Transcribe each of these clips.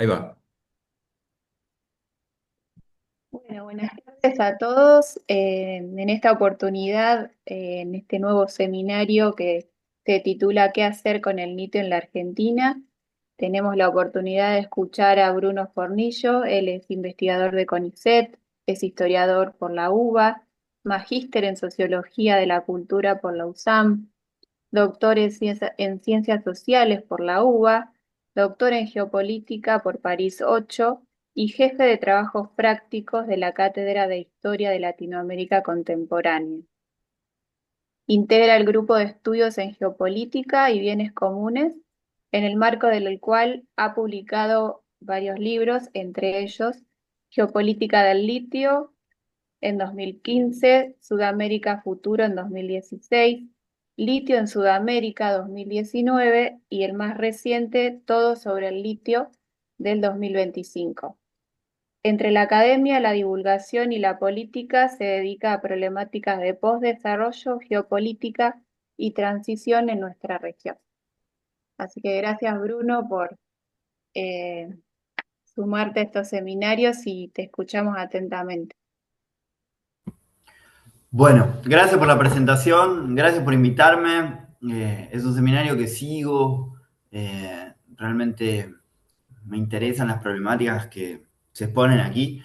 Ahí va. Bueno, buenas tardes a todos. En esta oportunidad, en este nuevo seminario que se titula ¿Qué hacer con el litio en la Argentina? Tenemos la oportunidad de escuchar a Bruno Fornillo. Él es investigador de CONICET, es historiador por la UBA, magíster en Sociología de la Cultura por la USAM, doctor en Ciencias Sociales por la UBA, doctor en Geopolítica por París 8 y jefe de trabajos prácticos de la Cátedra de Historia de Latinoamérica Contemporánea. Integra el grupo de estudios en geopolítica y bienes comunes, en el marco del cual ha publicado varios libros, entre ellos Geopolítica del litio en 2015, Sudamérica Futuro en 2016, Litio en Sudamérica 2019 y el más reciente, Todo sobre el litio del 2025. Entre la academia, la divulgación y la política se dedica a problemáticas de postdesarrollo, geopolítica y transición en nuestra región. Así que gracias, Bruno, por eh, sumarte a estos seminarios y te escuchamos atentamente. Bueno, gracias por la presentación, gracias por invitarme. Es un seminario que sigo. Realmente me interesan las problemáticas que se exponen aquí,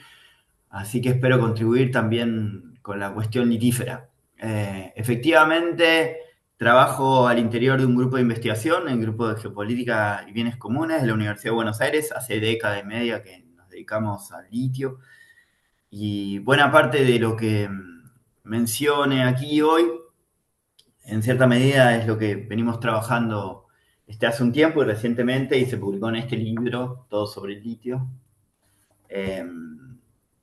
así que espero contribuir también con la cuestión litífera. Efectivamente, trabajo al interior de un grupo de investigación, el Grupo de Geopolítica y Bienes Comunes de la Universidad de Buenos Aires. Hace década y media que nos dedicamos al litio. Y buena parte de lo que mencione aquí hoy, en cierta medida, es lo que venimos trabajando hace un tiempo y recientemente, y se publicó en este libro, Todo sobre el litio, eh,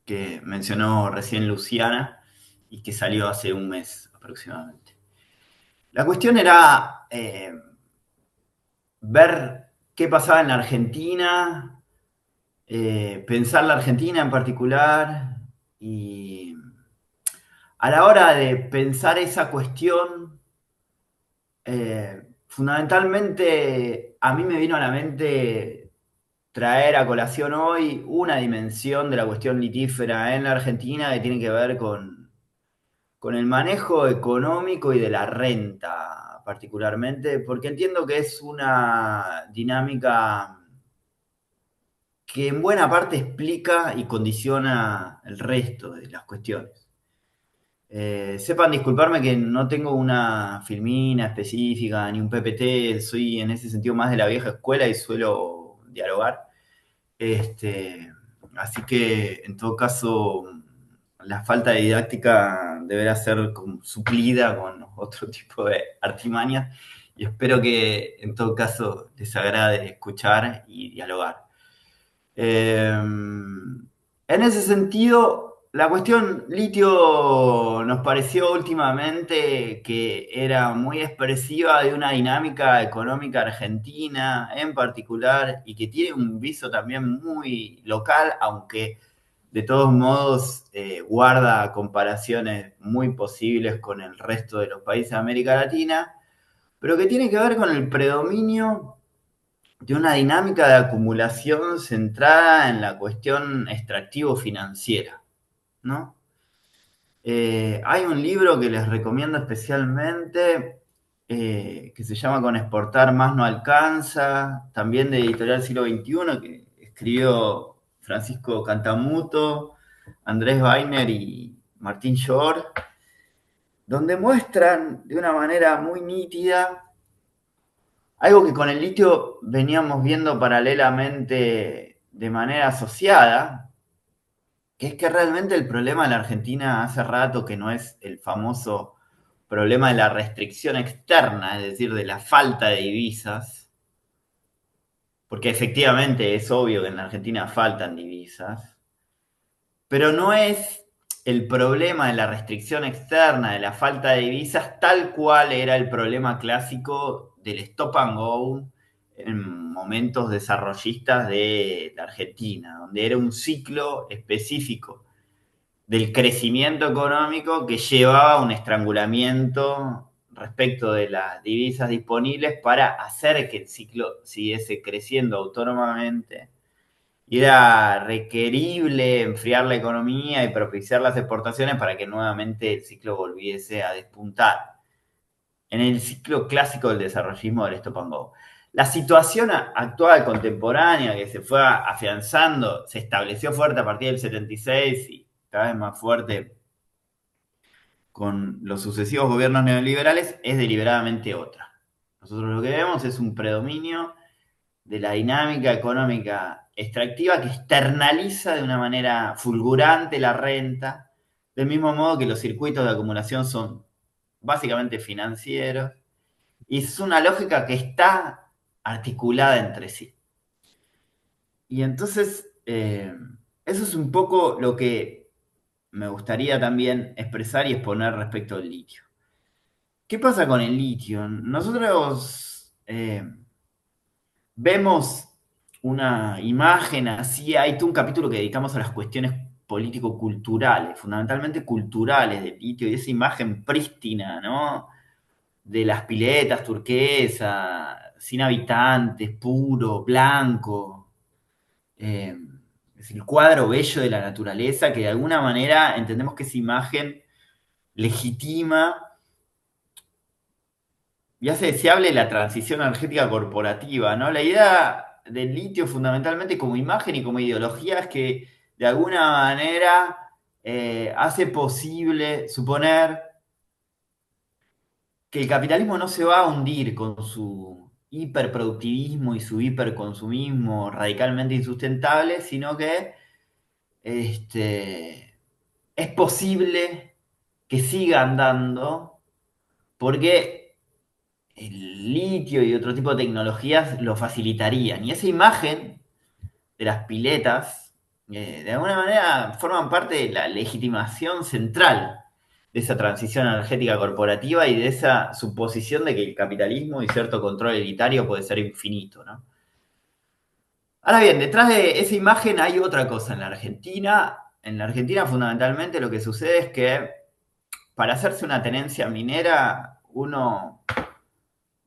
que mencionó recién Luciana y que salió hace un mes aproximadamente. La cuestión era ver qué pasaba en la Argentina, pensar la Argentina en particular, y a la hora de pensar esa cuestión, fundamentalmente a mí me vino a la mente traer a colación hoy una dimensión de la cuestión litífera en la Argentina que tiene que ver con el manejo económico y de la renta particularmente, porque entiendo que es una dinámica que en buena parte explica y condiciona el resto de las cuestiones. Sepan disculparme que no tengo una filmina específica ni un PPT, soy en ese sentido más de la vieja escuela y suelo dialogar. Este, Así que en todo caso la falta de didáctica deberá ser suplida con otro tipo de artimañas y espero que en todo caso les agrade escuchar y dialogar. En ese sentido, la cuestión litio nos pareció últimamente que era muy expresiva de una dinámica económica argentina en particular y que tiene un viso también muy local, aunque de todos modos guarda comparaciones muy posibles con el resto de los países de América Latina, pero que tiene que ver con el predominio de una dinámica de acumulación centrada en la cuestión extractivo-financiera, ¿no? Hay un libro que les recomiendo especialmente que se llama Con exportar más no alcanza, también de Editorial Siglo XXI, que escribió Francisco Cantamuto, Andrés Weiner y Martín Shore, donde muestran de una manera muy nítida algo que con el litio veníamos viendo paralelamente de manera asociada, que es que realmente el problema de la Argentina hace rato que no es el famoso problema de la restricción externa, es decir, de la falta de divisas, porque efectivamente es obvio que en la Argentina faltan divisas, pero no es el problema de la restricción externa, de la falta de divisas, tal cual era el problema clásico del stop and go en momentos desarrollistas de la Argentina, donde era un ciclo específico del crecimiento económico que llevaba a un estrangulamiento respecto de las divisas disponibles para hacer que el ciclo siguiese creciendo autónomamente y era requerible enfriar la economía y propiciar las exportaciones para que nuevamente el ciclo volviese a despuntar en el ciclo clásico del desarrollismo del Stop and Go. La situación actual, contemporánea, que se fue afianzando, se estableció fuerte a partir del 76 y cada vez más fuerte con los sucesivos gobiernos neoliberales, es deliberadamente otra. Nosotros lo que vemos es un predominio de la dinámica económica extractiva que externaliza de una manera fulgurante la renta, del mismo modo que los circuitos de acumulación son básicamente financieros, y es una lógica que está articulada entre sí. Y entonces, eso es un poco lo que me gustaría también expresar y exponer respecto al litio. ¿Qué pasa con el litio? Nosotros vemos una imagen así, hay todo un capítulo que dedicamos a las cuestiones político-culturales, fundamentalmente culturales del litio, y esa imagen prístina, ¿no? De las piletas turquesas, sin habitantes, puro, blanco. Eh, es el cuadro bello de la naturaleza que de alguna manera entendemos que esa imagen legitima y hace deseable la transición energética corporativa, ¿no? La idea del litio fundamentalmente como imagen y como ideología es que de alguna manera hace posible suponer que el capitalismo no se va a hundir con su hiperproductivismo y su hiperconsumismo radicalmente insustentable, sino que es posible que siga andando porque el litio y otro tipo de tecnologías lo facilitarían. Y esa imagen de las piletas, de alguna manera, forman parte de la legitimación central de esa transición energética corporativa y de esa suposición de que el capitalismo y cierto control elitario puede ser infinito, ¿no? Ahora bien, detrás de esa imagen hay otra cosa en la Argentina. En la Argentina, fundamentalmente, lo que sucede es que para hacerse una tenencia minera, uno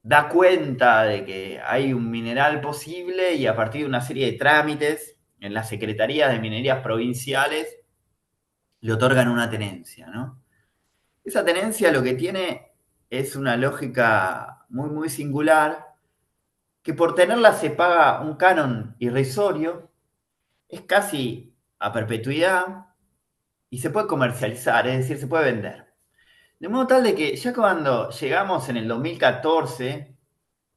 da cuenta de que hay un mineral posible y a partir de una serie de trámites en las secretarías de minerías provinciales le otorgan una tenencia, ¿no? Esa tenencia lo que tiene es una lógica muy, muy singular, que por tenerla se paga un canon irrisorio, es casi a perpetuidad y se puede comercializar, es decir, se puede vender. De modo tal de que ya cuando llegamos en el 2014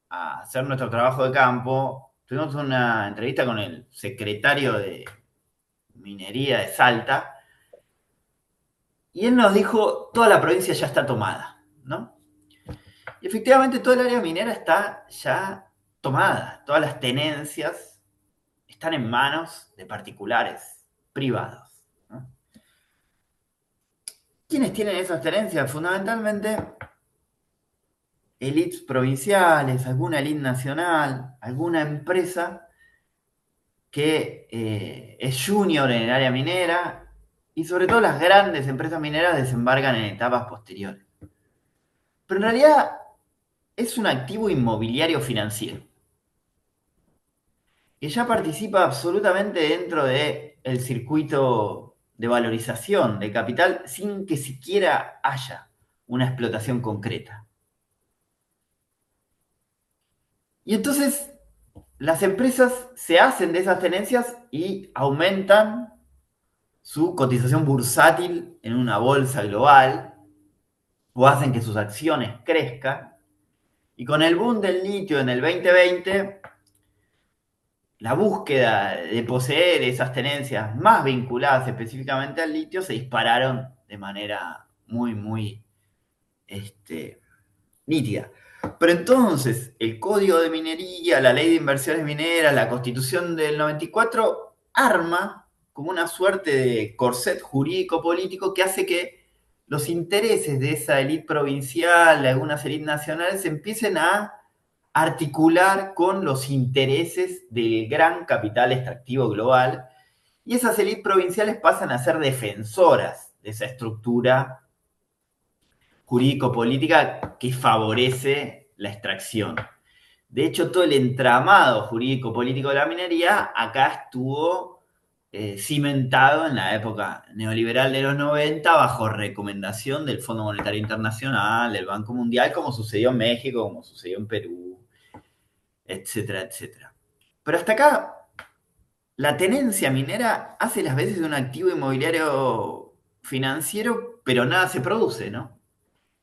a hacer nuestro trabajo de campo, tuvimos una entrevista con el secretario de Minería de Salta y él nos dijo, toda la provincia ya está tomada, ¿no? Y efectivamente toda el área minera está ya tomada, todas las tenencias están en manos de particulares, privados, ¿no? ¿Quiénes tienen esas tenencias? Fundamentalmente élites provinciales, alguna élite nacional, alguna empresa que es junior en el área minera y sobre todo las grandes empresas mineras desembarcan en etapas posteriores. Pero en realidad es un activo inmobiliario financiero que ya participa absolutamente dentro del circuito de valorización de capital sin que siquiera haya una explotación concreta. Y entonces las empresas se hacen de esas tenencias y aumentan su cotización bursátil en una bolsa global o hacen que sus acciones crezcan. Y con el boom del litio en el 2020, la búsqueda de poseer esas tenencias más vinculadas específicamente al litio se dispararon de manera muy, muy nítida. Pero entonces, el Código de Minería, la Ley de Inversiones Mineras, la Constitución del 94, arma como una suerte de corset jurídico-político que hace que los intereses de esa élite provincial, de algunas élites nacionales, se empiecen a articular con los intereses del gran capital extractivo global, y esas élites provinciales pasan a ser defensoras de esa estructura jurídico-política que favorece la extracción. De hecho, todo el entramado jurídico-político de la minería acá estuvo cimentado en la época neoliberal de los 90 bajo recomendación del Fondo Monetario Internacional, del Banco Mundial, como sucedió en México, como sucedió en Perú, etcétera, etcétera. Pero hasta acá, la tenencia minera hace las veces de un activo inmobiliario financiero, pero nada se produce, ¿no?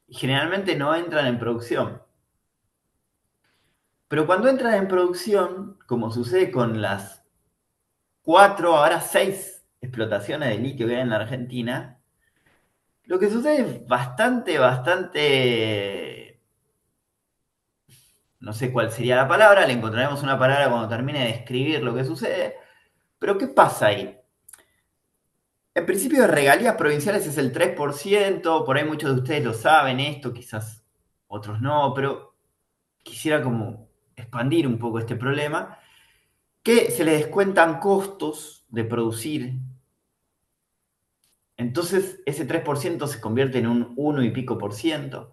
Y generalmente no entran en producción. Pero cuando entran en producción, como sucede con las cuatro, ahora seis explotaciones de litio que hay en la Argentina, lo que sucede es bastante, no sé cuál sería la palabra, le encontraremos una palabra cuando termine de escribir lo que sucede, pero ¿qué pasa ahí? En principio de regalías provinciales es el 3%, por ahí muchos de ustedes lo saben esto, quizás otros no, pero quisiera como expandir un poco este problema, que se le descuentan costos de producir. Entonces ese 3% se convierte en un uno y pico por ciento.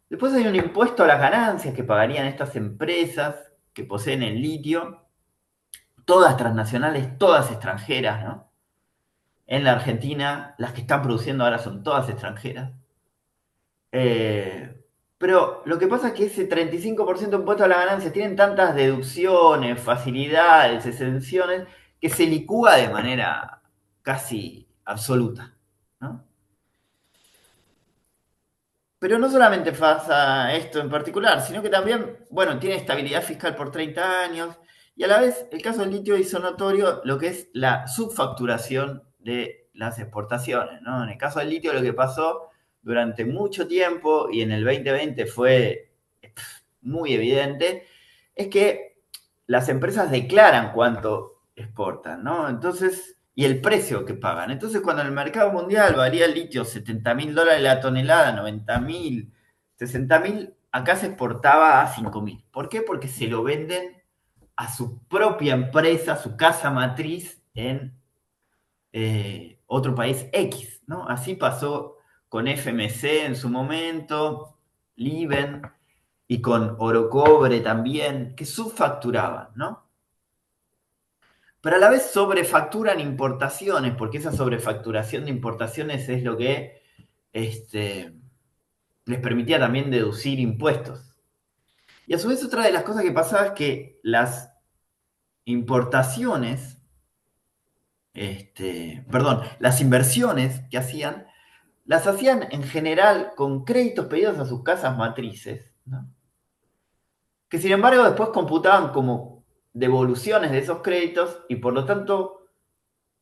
Después hay un impuesto a las ganancias que pagarían estas empresas que poseen el litio, todas transnacionales, todas extranjeras, ¿no? En la Argentina, las que están produciendo ahora son todas extranjeras. Eh, pero lo que pasa es que ese 35% de impuesto a las ganancias tienen tantas deducciones, facilidades, exenciones, que se licúa de manera casi absoluta, ¿no? Pero no solamente pasa esto en particular, sino que también, bueno, tiene estabilidad fiscal por 30 años y a la vez el caso del litio hizo notorio lo que es la subfacturación de las exportaciones, ¿no? En el caso del litio lo que pasó durante mucho tiempo y en el 2020 fue muy evidente, es que las empresas declaran cuánto exportan, ¿no? Entonces, y el precio que pagan. Entonces, cuando en el mercado mundial varía el litio $70.000 la tonelada, 90.000, 60.000, acá se exportaba a 5.000. ¿Por qué? Porque se lo venden a su propia empresa, su casa matriz en otro país X, ¿no? Así pasó con FMC en su momento, Liven, y con oro cobre también, que subfacturaban, ¿no? Pero a la vez sobrefacturan importaciones, porque esa sobrefacturación de importaciones es lo que les permitía también deducir impuestos. Y a su vez otra de las cosas que pasaba es que las importaciones, perdón, las inversiones que hacían, las hacían en general con créditos pedidos a sus casas matrices, ¿no? Que sin embargo después computaban como devoluciones de esos créditos y por lo tanto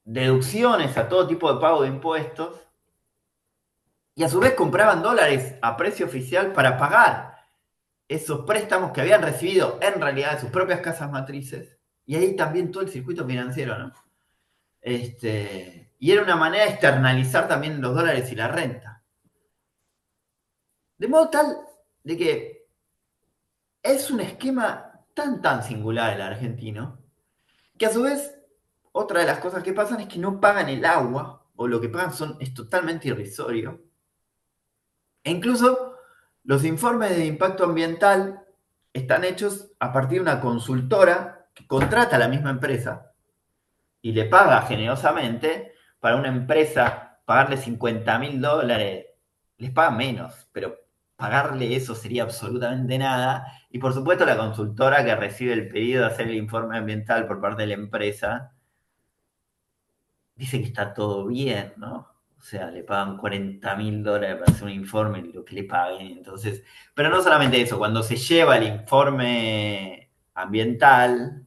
deducciones a todo tipo de pago de impuestos y a su vez compraban dólares a precio oficial para pagar esos préstamos que habían recibido en realidad de sus propias casas matrices y ahí también todo el circuito financiero, ¿no? Y era una manera de externalizar también los dólares y la renta. De modo tal de que es un esquema tan singular el argentino que a su vez, otra de las cosas que pasan es que no pagan el agua, o lo que pagan es totalmente irrisorio. E incluso los informes de impacto ambiental están hechos a partir de una consultora que contrata a la misma empresa y le paga generosamente para una empresa pagarle $50.000, les paga menos, pero pagarle eso sería absolutamente nada. Y por supuesto la consultora que recibe el pedido de hacer el informe ambiental por parte de la empresa dice que está todo bien, ¿no? O sea, le pagan $40.000 para hacer un informe, lo que le paguen. Entonces, pero no solamente eso, cuando se lleva el informe ambiental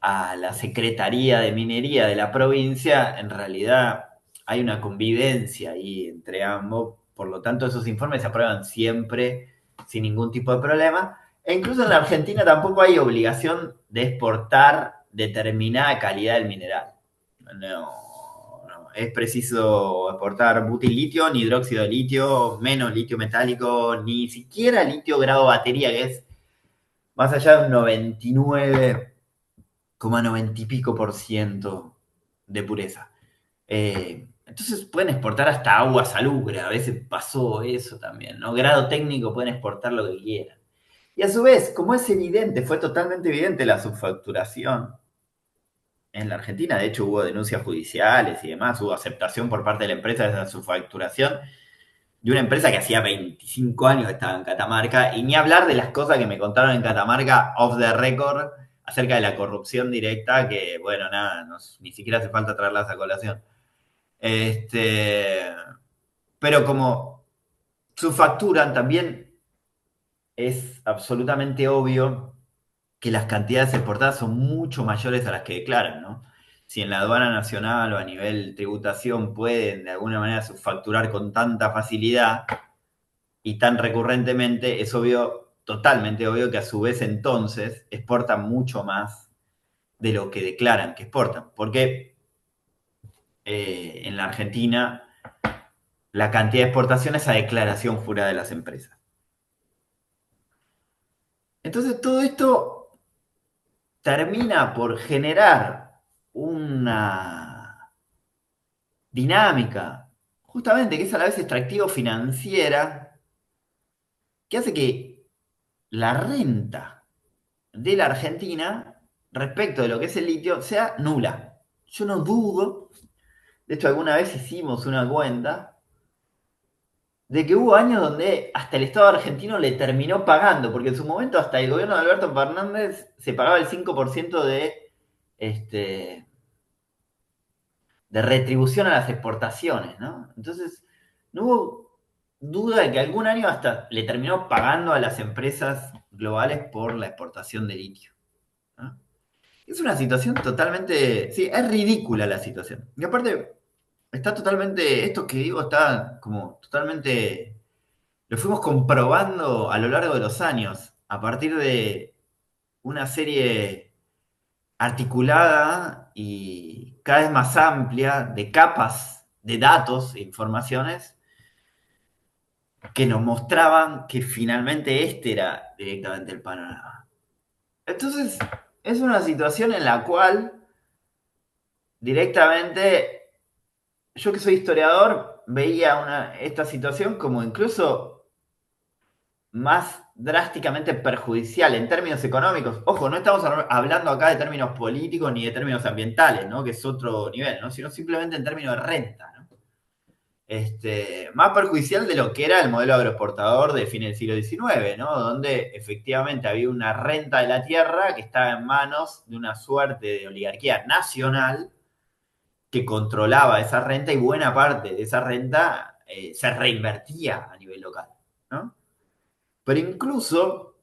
a la Secretaría de Minería de la provincia, en realidad hay una convivencia ahí entre ambos, por lo tanto esos informes se aprueban siempre sin ningún tipo de problema. E incluso en la Argentina tampoco hay obligación de exportar determinada calidad del mineral. No, es preciso exportar butilitio, ni hidróxido de litio, menos litio metálico, ni siquiera litio grado batería, que es más allá de un 99,90 y pico por ciento de pureza. Entonces pueden exportar hasta agua salubre, a veces pasó eso también, ¿no? Grado técnico pueden exportar lo que quieran. Y a su vez, como es evidente, fue totalmente evidente la subfacturación en la Argentina, de hecho hubo denuncias judiciales y demás, hubo aceptación por parte de la empresa de esa subfacturación, de una empresa que hacía 25 años que estaba en Catamarca, y ni hablar de las cosas que me contaron en Catamarca off the record acerca de la corrupción directa, que bueno, nada, ni siquiera hace falta traerlas a colación. Este, pero como subfacturan, también es absolutamente obvio que las cantidades exportadas son mucho mayores a las que declaran, ¿no? Si en la aduana nacional o a nivel tributación pueden de alguna manera subfacturar con tanta facilidad y tan recurrentemente, es obvio, totalmente obvio que a su vez entonces exportan mucho más de lo que declaran que exportan. Porque en la Argentina la cantidad de exportación es a declaración jurada de las empresas. Entonces todo esto termina por generar una dinámica, justamente que es a la vez extractivo financiera, que hace que la renta de la Argentina respecto de lo que es el litio sea nula. Yo no dudo, de hecho alguna vez hicimos una cuenta, de que hubo años donde hasta el Estado argentino le terminó pagando, porque en su momento hasta el gobierno de Alberto Fernández se pagaba el 5% este, de retribución a las exportaciones, ¿no? Entonces, no hubo duda de que algún año hasta le terminó pagando a las empresas globales por la exportación de litio, ¿no? Es una situación totalmente, sí, es ridícula la situación. Y aparte, está totalmente, esto que digo está como totalmente, lo fuimos comprobando a lo largo de los años, a partir de una serie articulada y cada vez más amplia de capas de datos e informaciones que nos mostraban que finalmente este era directamente el panorama. Entonces, es una situación en la cual directamente, yo que soy historiador, veía esta situación como incluso más drásticamente perjudicial en términos económicos. Ojo, no estamos hablando acá de términos políticos ni de términos ambientales, ¿no? Que es otro nivel, ¿no? Sino simplemente en términos de renta, ¿no? Más perjudicial de lo que era el modelo agroexportador de fines del siglo XIX, ¿no? Donde efectivamente había una renta de la tierra que estaba en manos de una suerte de oligarquía nacional que controlaba esa renta y buena parte de esa renta se reinvertía a nivel local, ¿no? Pero incluso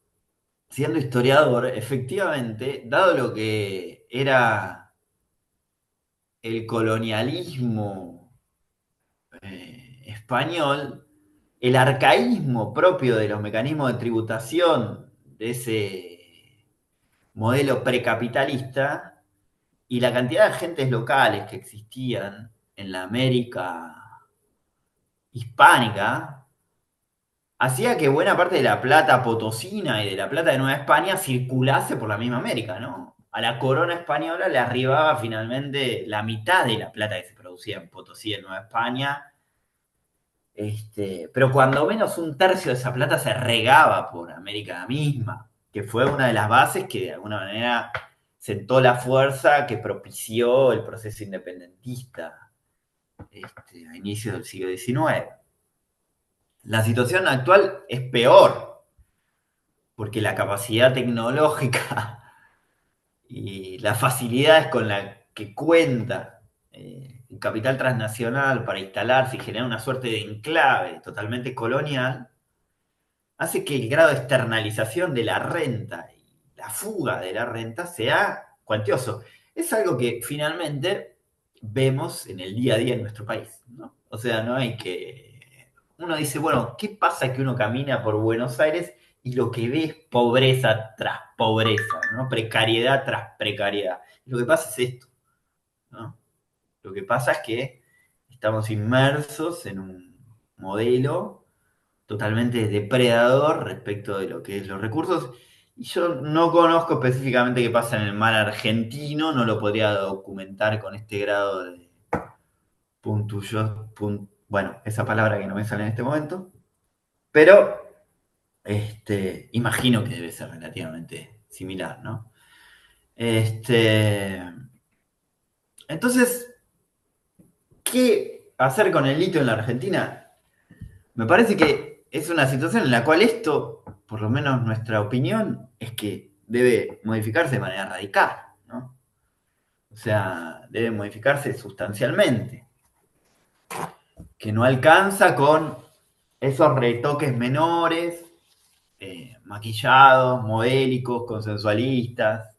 siendo historiador, efectivamente, dado lo que era el colonialismo español, el arcaísmo propio de los mecanismos de tributación de ese modelo precapitalista y la cantidad de agentes locales que existían en la América hispánica, hacía que buena parte de la plata potosina y de la plata de Nueva España circulase por la misma América, ¿no? A la corona española le arribaba finalmente la mitad de la plata que se producía en Potosí, en Nueva España, pero cuando menos un tercio de esa plata se regaba por América misma, que fue una de las bases que de alguna manera sentó la fuerza que propició el proceso independentista a inicios del siglo XIX. La situación actual es peor, porque la capacidad tecnológica y las facilidades con las que cuenta el capital transnacional para instalarse y generar una suerte de enclave totalmente colonial, hace que el grado de externalización de la renta y la fuga de la renta sea cuantioso. Es algo que finalmente vemos en el día a día en nuestro país, ¿no? O sea, no hay que... Uno dice, bueno, ¿qué pasa que uno camina por Buenos Aires y lo que ve es pobreza tras pobreza, ¿no? Precariedad tras precariedad? Lo que pasa es esto, ¿no? Lo que pasa es que estamos inmersos en un modelo totalmente depredador respecto de lo que es los recursos. Y yo no conozco específicamente qué pasa en el mar argentino, no lo podría documentar con este grado de bueno, esa palabra que no me sale en este momento, pero Imagino que debe ser relativamente similar, ¿no? Este, entonces, ¿qué hacer con el litio en la Argentina? Me parece que es una situación en la cual esto, por lo menos nuestra opinión, es que debe modificarse de manera radical, ¿no? O sea, debe modificarse sustancialmente, que no alcanza con esos retoques menores, maquillados, modélicos, consensualistas,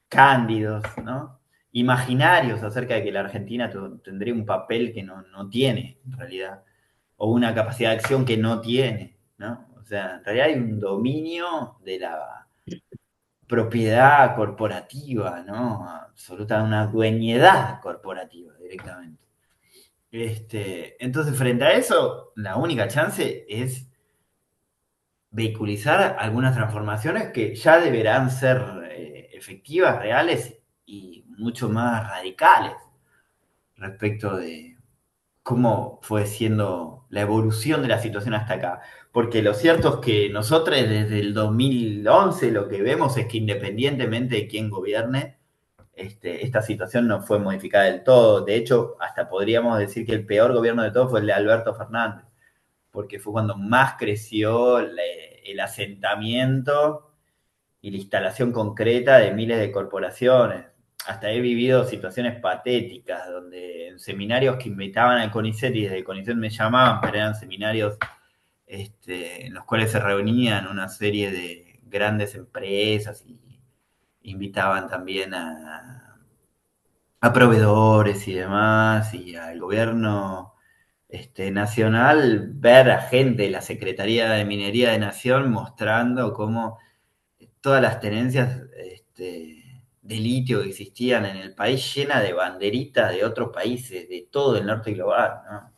cándidos, ¿no? Imaginarios acerca de que la Argentina tendría un papel que no tiene en realidad, o una capacidad de acción que no tiene, ¿no? O sea, en realidad hay un dominio de la propiedad corporativa, ¿no? Absoluta, una dueñedad corporativa directamente. Entonces, frente a eso, la única chance es vehiculizar algunas transformaciones que ya deberán ser efectivas, reales y mucho más radicales respecto de cómo fue siendo la evolución de la situación hasta acá. Porque lo cierto es que nosotros desde el 2011 lo que vemos es que independientemente de quién gobierne, esta situación no fue modificada del todo. De hecho, hasta podríamos decir que el peor gobierno de todos fue el de Alberto Fernández, porque fue cuando más creció el asentamiento y la instalación concreta de miles de corporaciones. Hasta he vivido situaciones patéticas donde en seminarios que invitaban al CONICET y desde el CONICET me llamaban, pero eran seminarios en los cuales se reunían una serie de grandes empresas y invitaban también a proveedores y demás, y al gobierno nacional, ver a gente de la Secretaría de Minería de Nación mostrando cómo todas las tenencias de litio que existían en el país llena de banderitas de otros países, de todo el norte global, ¿no?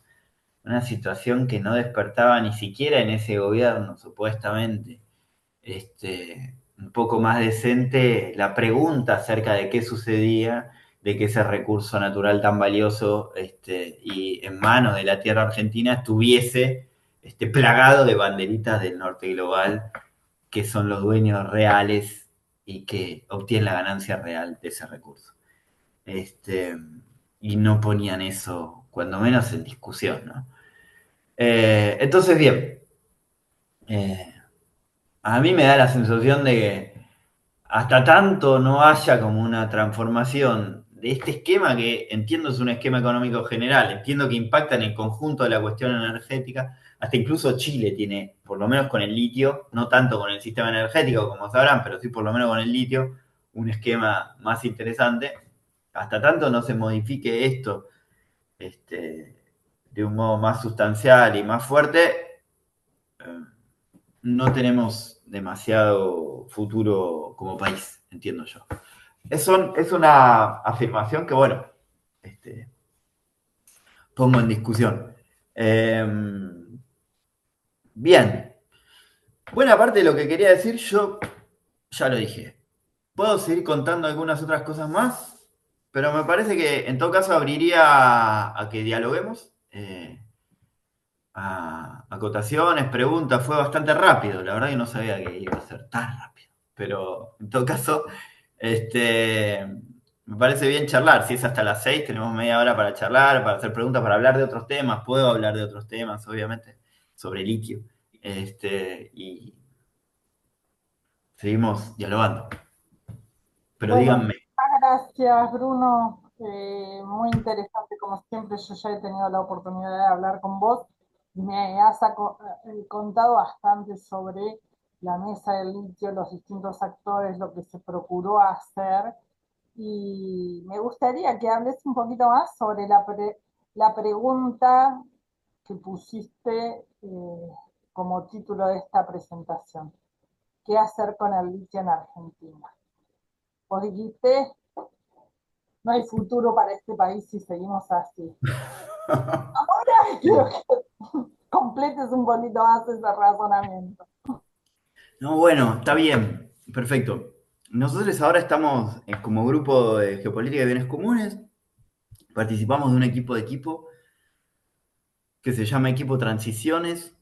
Una situación que no despertaba ni siquiera en ese gobierno, supuestamente. Un poco más decente la pregunta acerca de qué sucedía, de que ese recurso natural tan valioso y en manos de la tierra argentina estuviese plagado de banderitas del norte global, que son los dueños reales y que obtienen la ganancia real de ese recurso. Este, y no ponían eso, cuando menos, en discusión, ¿no? Entonces, bien, eh, a mí me da la sensación de que hasta tanto no haya como una transformación de este esquema, que entiendo es un esquema económico general, entiendo que impacta en el conjunto de la cuestión energética, hasta incluso Chile tiene, por lo menos con el litio, no tanto con el sistema energético como sabrán, pero sí por lo menos con el litio, un esquema más interesante. Hasta tanto no se modifique esto de un modo más sustancial y más fuerte, eh, no tenemos demasiado futuro como país, entiendo yo. Es una afirmación que, bueno, este, pongo en discusión. Eh, bien, buena parte de lo que quería decir yo ya lo dije. Puedo seguir contando algunas otras cosas más, pero me parece que en todo caso abriría a que dialoguemos. A acotaciones, preguntas, fue bastante rápido. La verdad que no sabía que iba a ser tan rápido. Pero en todo caso, me parece bien charlar. Si es hasta las 6 tenemos media hora para charlar, para hacer preguntas, para hablar de otros temas. Puedo hablar de otros temas, obviamente, sobre litio. Y seguimos dialogando. Pero Bueno, díganme. muchas gracias, Bruno. Muy interesante, como siempre. Yo ya he tenido la oportunidad de hablar con vos y me has contado bastante sobre la mesa del litio, los distintos actores, lo que se procuró hacer. Y me gustaría que hables un poquito más sobre la pregunta que pusiste como título de esta presentación. ¿Qué hacer con el litio en Argentina? Vos dijiste, no hay futuro para este país si seguimos así. Quiero que completes un poquito más ese razonamiento. No, bueno, está bien, perfecto. Nosotros ahora estamos como grupo de geopolítica de bienes comunes, participamos de un equipo que se llama Equipo Transiciones,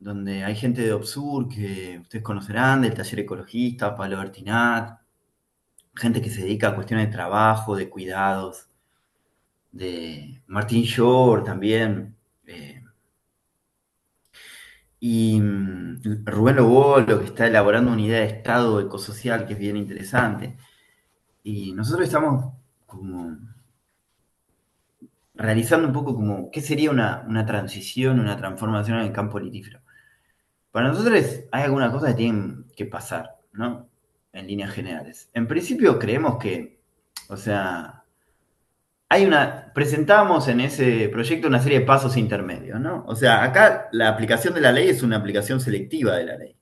donde hay gente de OBSUR que ustedes conocerán, del taller ecologista, Pablo Bertinat, gente que se dedica a cuestiones de trabajo, de cuidados, de Martín Shore también, y Rubén Lobolo, que está elaborando una idea de estado ecosocial que es bien interesante. Y nosotros estamos como realizando un poco como qué sería una transición, una transformación en el campo litífero. Para nosotros hay algunas cosas que tienen que pasar, ¿no? En líneas generales. En principio creemos que, o sea, presentamos en ese proyecto una serie de pasos intermedios, ¿no? O sea, acá la aplicación de la ley es una aplicación selectiva de la ley.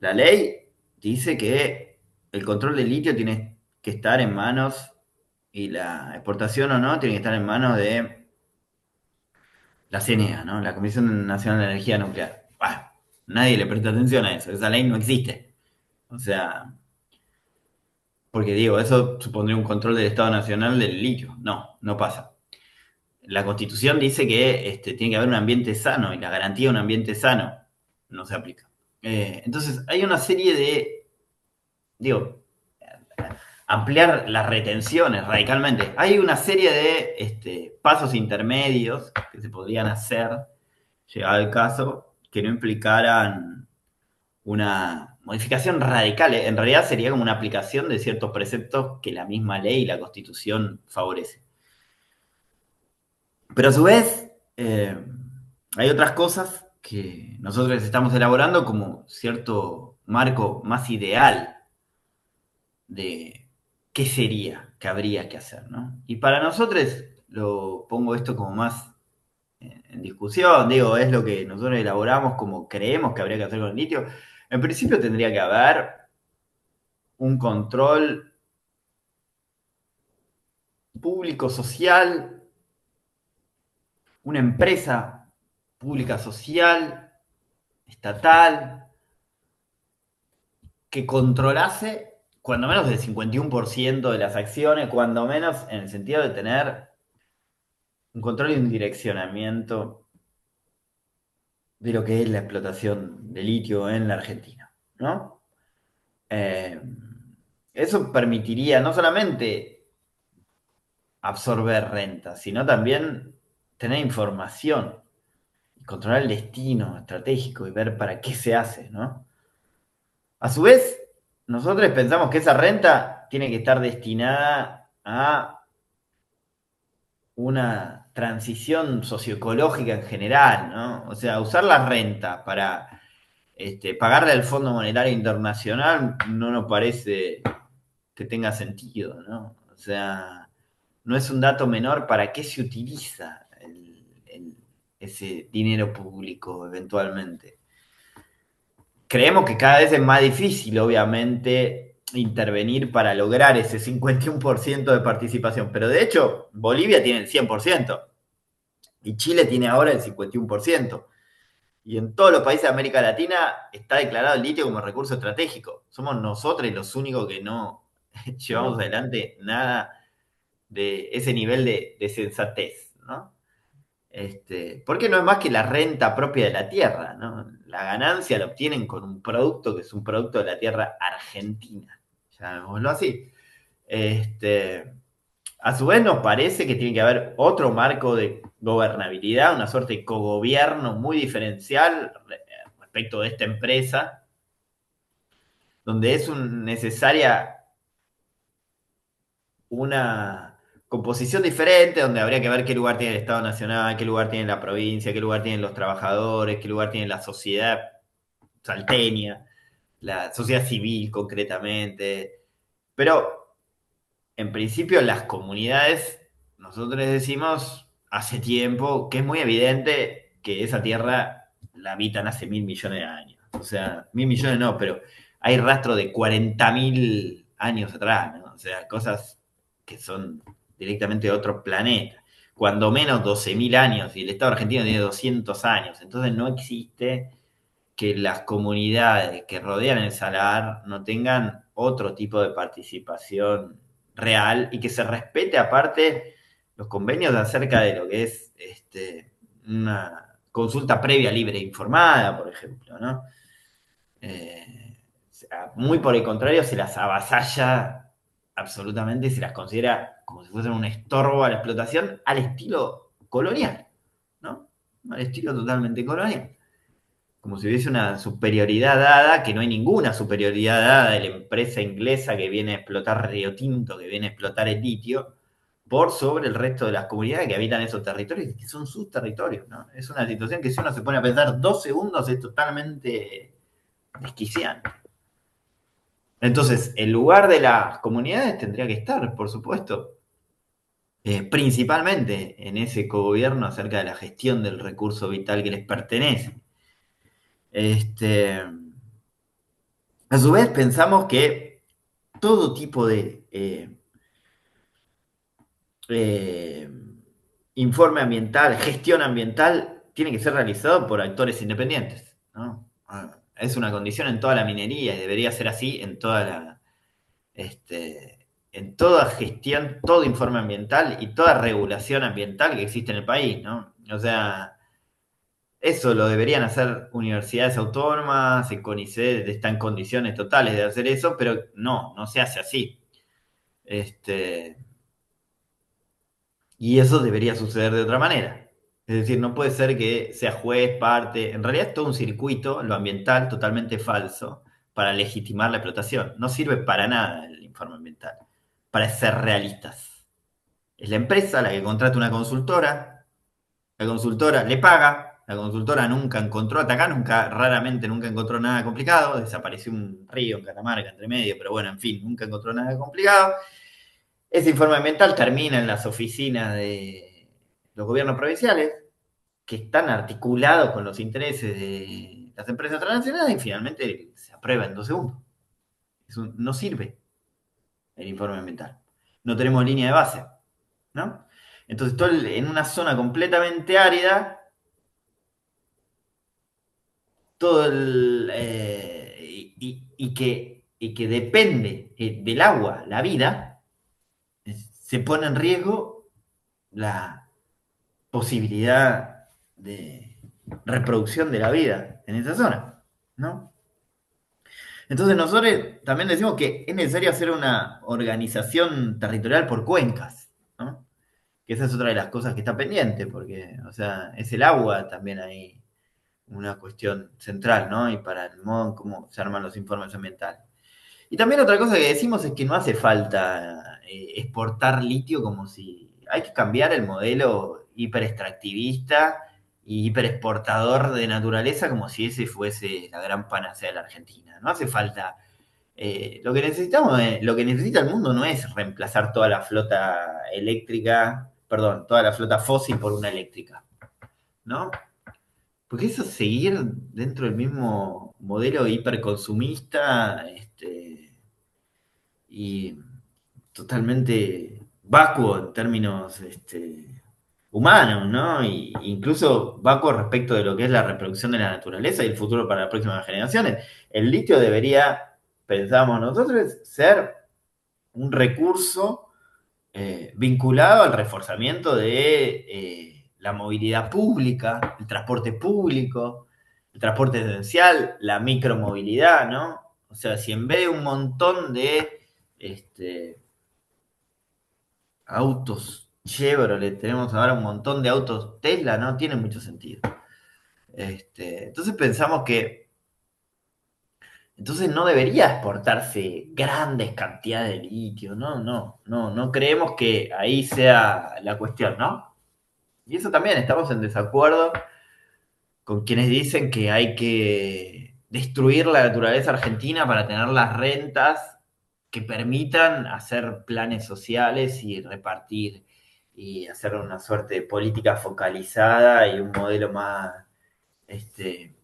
La ley dice que el control del litio tiene que estar en manos, y la exportación o no, tiene que estar en manos de la CNEA, ¿no? La Comisión Nacional de Energía Nuclear. Bah, nadie le presta atención a eso, esa ley no existe. O sea, porque digo, eso supondría un control del Estado Nacional del litio. No, no pasa. La Constitución dice que tiene que haber un ambiente sano y la garantía de un ambiente sano no se aplica. Entonces, hay una serie de, digo, ampliar las retenciones radicalmente. Hay una serie de pasos intermedios que se podrían hacer, llegado el caso, que no implicaran una modificación radical. En realidad sería como una aplicación de ciertos preceptos que la misma ley y la Constitución favorece. Pero a su vez, hay otras cosas que nosotros estamos elaborando como cierto marco más ideal de qué sería, qué habría que hacer, ¿no? Y para nosotros, lo pongo esto como más en discusión, digo, es lo que nosotros elaboramos como creemos que habría que hacer con el litio. En principio tendría que haber un control público social, una empresa pública social, estatal, que controlase cuando menos el 51% de las acciones, cuando menos en el sentido de tener un control y un direccionamiento de lo que es la explotación de litio en la Argentina, ¿no? Eh, Eso permitiría no solamente absorber renta, sino también tener información, controlar el destino estratégico y ver para qué se hace, ¿no? A su vez, nosotros pensamos que esa renta tiene que estar destinada a una transición socioecológica en general, ¿no? O sea, usar la renta para pagarle al Fondo Monetario Internacional no nos parece que tenga sentido, ¿no? O sea, no es un dato menor para qué se utiliza ese dinero público eventualmente. Creemos que cada vez es más difícil, obviamente, intervenir para lograr ese 51% de participación, pero de hecho Bolivia tiene el 100% y Chile tiene ahora el 51%. Y en todos los países de América Latina está declarado el litio como recurso estratégico. Somos nosotros los únicos que no llevamos adelante nada de ese nivel de sensatez, ¿no? Porque no es más que la renta propia de la tierra, ¿no? La ganancia la obtienen con un producto que es un producto de la tierra argentina, llamémoslo así. A su vez nos parece que tiene que haber otro marco de gobernabilidad, una suerte de cogobierno muy diferencial respecto de esta empresa, donde es necesaria una composición diferente, donde habría que ver qué lugar tiene el Estado Nacional, qué lugar tiene la provincia, qué lugar tienen los trabajadores, qué lugar tiene la sociedad salteña, la sociedad civil concretamente. Pero en principio las comunidades, nosotros decimos hace tiempo que es muy evidente que esa tierra la habitan hace 1.000 millones de años. O sea, 1.000 millones no, pero hay rastro de 40.000 años atrás, ¿no? O sea, cosas que son directamente de otro planeta. Cuando menos 12.000 años, y el Estado argentino tiene 200 años. Entonces no existe que las comunidades que rodean el salar no tengan otro tipo de participación real y que se respete aparte los convenios acerca de lo que es una consulta previa libre e informada, por ejemplo, ¿no? Muy por el contrario, se las avasalla absolutamente y se las considera como si fuesen un estorbo a la explotación al estilo colonial, ¿no? Al estilo totalmente colonial. Como si hubiese una superioridad dada, que no hay ninguna superioridad dada de la empresa inglesa que viene a explotar Río Tinto, que viene a explotar el litio, por sobre el resto de las comunidades que habitan esos territorios, que son sus territorios, ¿no? Es una situación que si uno se pone a pensar 2 segundos es totalmente desquiciante. Entonces, el lugar de las comunidades tendría que estar, por supuesto, principalmente en ese cogobierno acerca de la gestión del recurso vital que les pertenece. A su vez, pensamos que todo tipo de eh, informe ambiental, gestión ambiental, tiene que ser realizado por actores independientes, ¿no? Es una condición en toda la minería y debería ser así en toda en toda gestión, todo informe ambiental y toda regulación ambiental que existe en el país, ¿no? O sea, eso lo deberían hacer universidades autónomas, el CONICET está en condiciones totales de hacer eso, pero no se hace así. Y eso debería suceder de otra manera. Es decir, no puede ser que sea juez, parte. En realidad es todo un circuito, lo ambiental, totalmente falso, para legitimar la explotación. No sirve para nada el informe ambiental, para ser realistas. Es la empresa la que contrata una consultora, la consultora le paga, la consultora nunca encontró, hasta acá raramente nunca encontró nada complicado, desapareció un río en Catamarca entre medio, pero bueno, en fin, nunca encontró nada complicado. Ese informe ambiental termina en las oficinas de los gobiernos provinciales, que están articulados con los intereses de las empresas transnacionales y finalmente se aprueba en 2 segundos. No sirve el informe ambiental. No tenemos línea de base, ¿no? Entonces, en una zona completamente árida, todo y que depende del agua, la vida, se pone en riesgo la posibilidad de reproducción de la vida en esa zona, ¿no? Entonces nosotros también decimos que es necesario hacer una organización territorial por cuencas, ¿no? Que esa es otra de las cosas que está pendiente, porque, o sea, es el agua también ahí una cuestión central, ¿no? Y para el modo en cómo se arman los informes ambientales. Y también otra cosa que decimos es que no hace falta exportar litio como si... Hay que cambiar el modelo hiperextractivista y hiperexportador de naturaleza como si ese fuese la gran panacea de la Argentina. No hace falta... lo que necesitamos, lo que necesita el mundo no es reemplazar toda la flota eléctrica, perdón, toda la flota fósil por una eléctrica, ¿no? Porque eso es seguir dentro del mismo modelo hiperconsumista, y totalmente vacuo en términos humanos, ¿no? Y incluso vacuo respecto de lo que es la reproducción de la naturaleza y el futuro para las próximas generaciones. El litio debería, pensamos nosotros, ser un recurso vinculado al reforzamiento de la movilidad pública, el transporte esencial, la micromovilidad, ¿no? O sea, si en vez de un montón de autos Chevrolet, tenemos ahora un montón de autos Tesla, no tiene mucho sentido. Entonces pensamos que entonces no debería exportarse grandes cantidades de litio, no creemos que ahí sea la cuestión, ¿no? Y eso también estamos en desacuerdo con quienes dicen que hay que destruir la naturaleza argentina para tener las rentas que permitan hacer planes sociales y repartir y hacer una suerte de política focalizada y un modelo más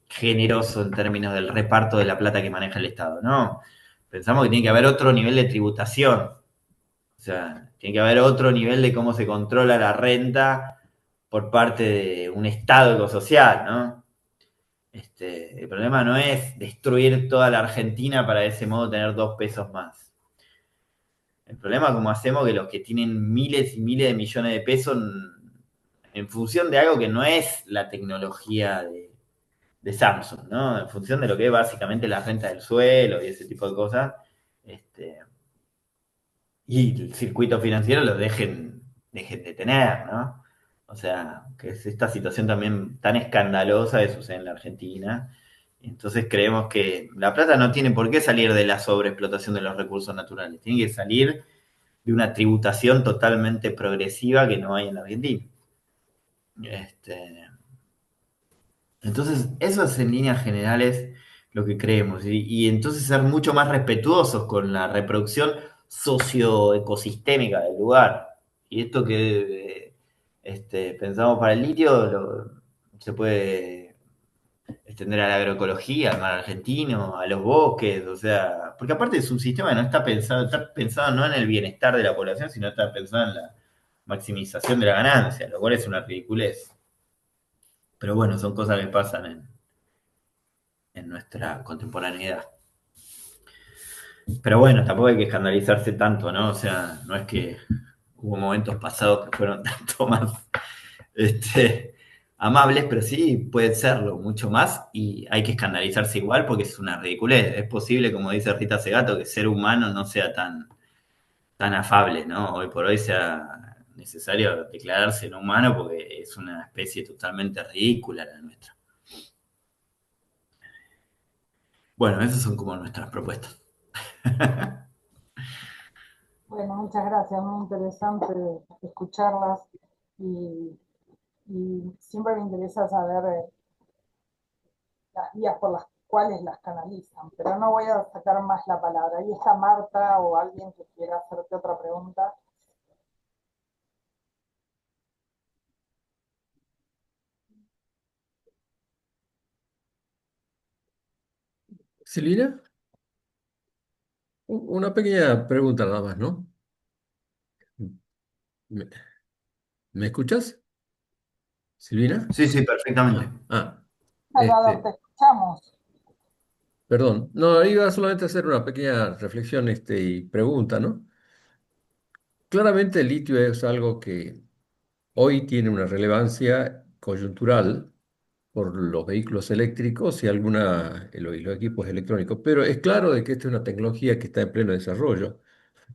generoso en términos del reparto de la plata que maneja el Estado, ¿no? Pensamos que tiene que haber otro nivel de tributación, o sea, tiene que haber otro nivel de cómo se controla la renta por parte de un Estado ecosocial, ¿no? El problema no es destruir toda la Argentina para de ese modo tener 2 pesos más. El problema es cómo hacemos que los que tienen miles y miles de millones de pesos en función de algo que no es la tecnología de Samsung, ¿no? En función de lo que es básicamente la renta del suelo y ese tipo de cosas, este, y el circuito financiero lo dejen de tener, ¿no? O sea, que es esta situación también tan escandalosa que sucede en la Argentina. Entonces creemos que La Plata no tiene por qué salir de la sobreexplotación de los recursos naturales, tiene que salir de una tributación totalmente progresiva que no hay en la Argentina. Este, entonces, eso es en líneas generales lo que creemos. Y entonces ser mucho más respetuosos con la reproducción socioecosistémica del lugar. Y esto que pensamos para el litio se puede extender a la agroecología, al mar argentino, a los bosques, o sea, porque aparte es un sistema que no está pensado no en el bienestar de la población, sino está pensado en la maximización de la ganancia, lo cual es una ridiculez. Pero bueno, son cosas que pasan en nuestra contemporaneidad. Pero bueno, tampoco hay que escandalizarse tanto, ¿no? O sea, no es que hubo momentos pasados que fueron tanto más amables, pero sí puede serlo mucho más y hay que escandalizarse igual porque es una ridiculez. Es posible, como dice Rita Segato, que ser humano no sea tan afable, ¿no? Hoy por hoy sea necesario declararse no humano porque es una especie totalmente ridícula la nuestra. Bueno, esas son como nuestras propuestas. Bueno, muchas gracias, muy interesante escucharlas y, y siempre me interesa saber las vías por las cuales las canalizan, pero no voy a sacar más la palabra. Ahí está Marta o alguien que quiera hacerte otra pregunta. Silvina, una pequeña pregunta nada más, ¿no? ¿Me, me escuchas, Silvina? Sí, sí, perfectamente. Ah, Salvador, te escuchamos. perdón. No, iba solamente a hacer una pequeña reflexión, y pregunta, ¿no? Claramente el litio es algo que hoy tiene una relevancia coyuntural por los vehículos eléctricos y y los equipos electrónicos, pero es claro de que esta es una tecnología que está en pleno desarrollo.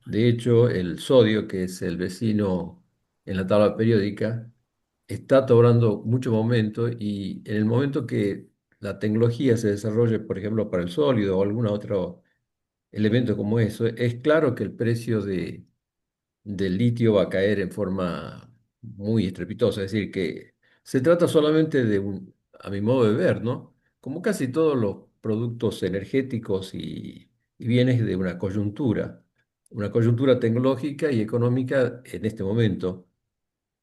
De hecho, el sodio, que es el vecino en la tabla periódica, está cobrando mucho momento y en el momento que la tecnología se desarrolle, por ejemplo, para el sólido o algún otro elemento como eso, es claro que el precio del litio va a caer en forma muy estrepitosa. Es decir, que se trata solamente a mi modo de ver, ¿no? Como casi todos los productos energéticos y bienes de una coyuntura tecnológica y económica en este momento,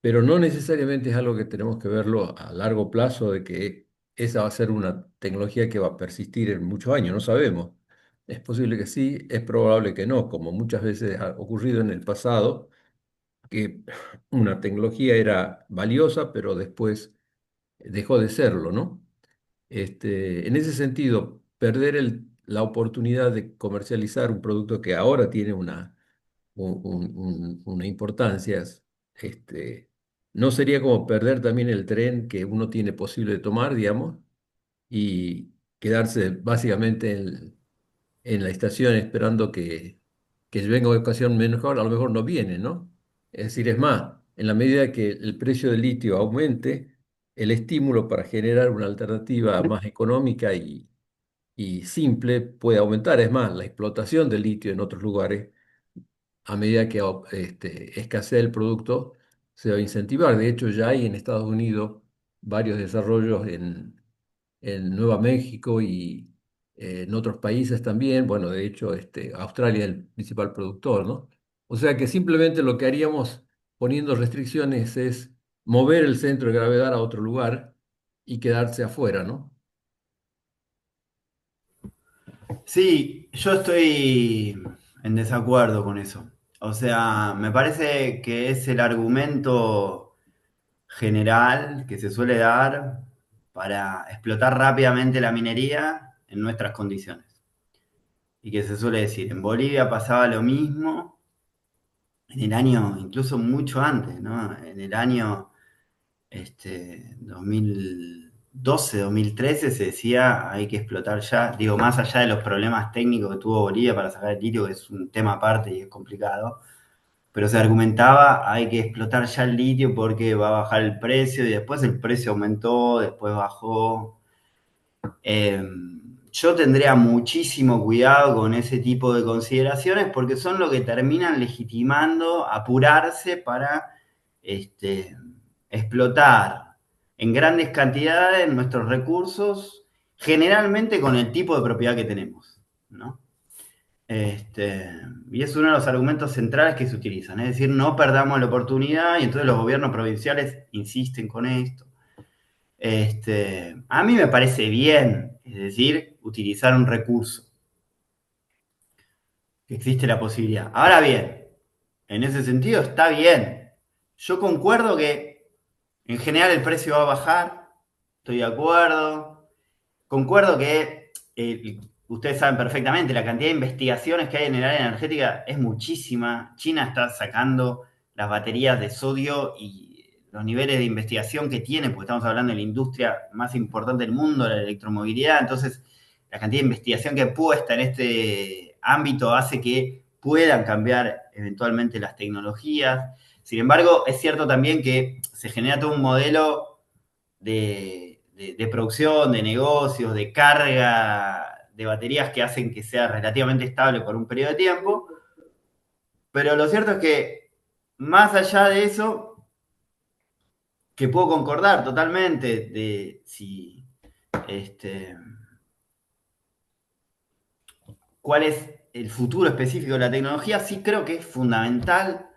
pero no necesariamente es algo que tenemos que verlo a largo plazo de que esa va a ser una tecnología que va a persistir en muchos años, no sabemos. Es posible que sí, es probable que no, como muchas veces ha ocurrido en el pasado que una tecnología era valiosa, pero después dejó de serlo, ¿no? En ese sentido, perder la oportunidad de comercializar un producto que ahora tiene una importancia, no sería como perder también el tren que uno tiene posible de tomar, digamos, y quedarse básicamente en la estación esperando que venga una ocasión mejor, a lo mejor no viene, ¿no? Es decir, es más, en la medida que el precio del litio aumente, el estímulo para generar una alternativa más económica y simple puede aumentar. Es más, la explotación del litio en otros lugares, a medida que escasea el producto, se va a incentivar. De hecho, ya hay en Estados Unidos varios desarrollos en Nueva México y en otros países también. Bueno, de hecho, Australia es el principal productor, ¿no? O sea que simplemente lo que haríamos poniendo restricciones es mover el centro de gravedad a otro lugar y quedarse afuera, ¿no? Sí, yo estoy en desacuerdo con eso. O sea, me parece que es el argumento general que se suele dar para explotar rápidamente la minería en nuestras condiciones. Y que se suele decir, en Bolivia pasaba lo mismo en el año, incluso mucho antes, ¿no? En el año 2012, 2013 se decía hay que explotar ya, digo, más allá de los problemas técnicos que tuvo Bolivia para sacar el litio, que es un tema aparte y es complicado, pero se argumentaba hay que explotar ya el litio porque va a bajar el precio y después el precio aumentó, después bajó. Eh, yo tendría muchísimo cuidado con ese tipo de consideraciones porque son lo que terminan legitimando apurarse para este, explotar en grandes cantidades nuestros recursos, generalmente con el tipo de propiedad que tenemos, ¿no? Y es uno de los argumentos centrales que se utilizan, es decir, no perdamos la oportunidad y entonces los gobiernos provinciales insisten con esto. A mí me parece bien, es decir, utilizar un recurso, que existe la posibilidad. Ahora bien, en ese sentido está bien. Yo concuerdo que en general el precio va a bajar, estoy de acuerdo. Concuerdo que ustedes saben perfectamente, la cantidad de investigaciones que hay en el área energética es muchísima. China está sacando las baterías de sodio y los niveles de investigación que tiene, porque estamos hablando de la industria más importante del mundo, la electromovilidad. Entonces, la cantidad de investigación que puesta en este ámbito hace que puedan cambiar eventualmente las tecnologías. Sin embargo, es cierto también que se genera todo un modelo de producción, de negocios, de carga de baterías que hacen que sea relativamente estable por un periodo de tiempo. Pero lo cierto es que, más allá de eso, que puedo concordar totalmente de si este, cuál es el futuro específico de la tecnología, sí creo que es fundamental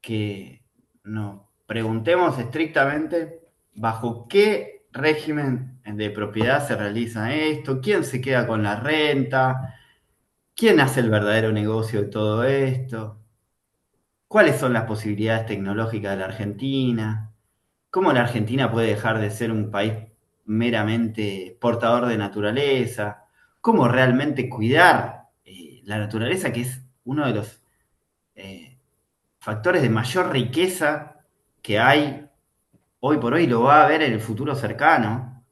que nos preguntemos estrictamente bajo qué régimen de propiedad se realiza esto, quién se queda con la renta, quién hace el verdadero negocio de todo esto, cuáles son las posibilidades tecnológicas de la Argentina, cómo la Argentina puede dejar de ser un país meramente portador de naturaleza, cómo realmente cuidar la naturaleza, que es uno de los eh, factores de mayor riqueza que hay hoy por hoy, lo va a ver en el futuro cercano,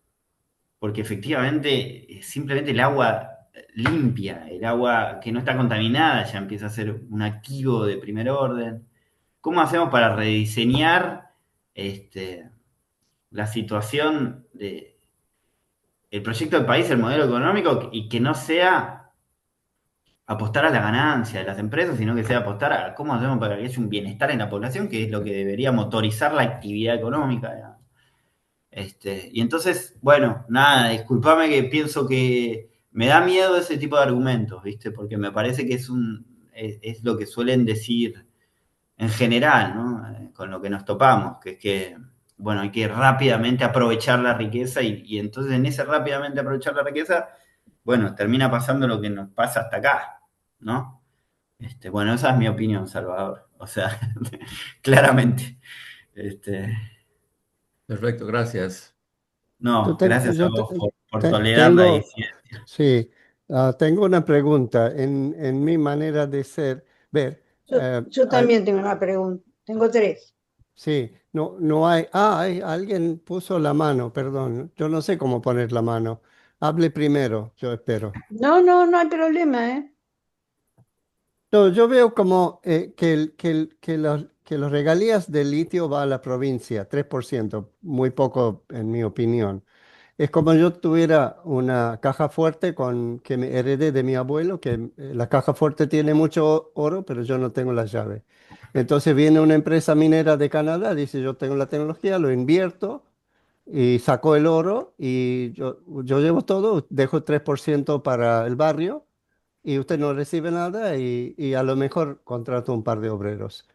porque efectivamente simplemente el agua limpia, el agua que no está contaminada ya empieza a ser un activo de primer orden. ¿Cómo hacemos para rediseñar la situación de el proyecto del país, el modelo económico, y que no sea apostar a la ganancia de las empresas, sino que sea apostar a cómo hacemos para que haya un bienestar en la población, que es lo que debería motorizar la actividad económica, digamos. Y entonces, bueno, nada, discúlpame que pienso que me da miedo ese tipo de argumentos, ¿viste? Porque me parece que es lo que suelen decir en general, ¿no? Con lo que nos topamos, que es que, bueno, hay que rápidamente aprovechar la riqueza y entonces en ese rápidamente aprovechar la riqueza, bueno, termina pasando lo que nos pasa hasta acá, ¿no? Bueno, esa es mi opinión, Salvador. O sea, claramente. Este, Perfecto, gracias. Yo, no, te- gracias a yo vos te- por te- tolerar la tengo, disidencia. sí, tengo una pregunta. En mi manera de ser, ver, Yo también tengo una pregunta. Tengo tres. sí, no hay, alguien puso la mano, perdón. Yo no sé cómo poner la mano. Hable primero, yo espero. No, no, no hay problema, ¿eh? No, yo veo como que los regalías de litio va a la provincia, 3%, muy poco en mi opinión. Es como yo tuviera una caja fuerte que me heredé de mi abuelo, que la caja fuerte tiene mucho oro, pero yo no tengo la llave. Entonces viene una empresa minera de Canadá, dice yo tengo la tecnología, lo invierto y saco el oro y yo llevo todo, dejo 3% para el barrio y usted no recibe nada y a lo mejor contrato un par de obreros.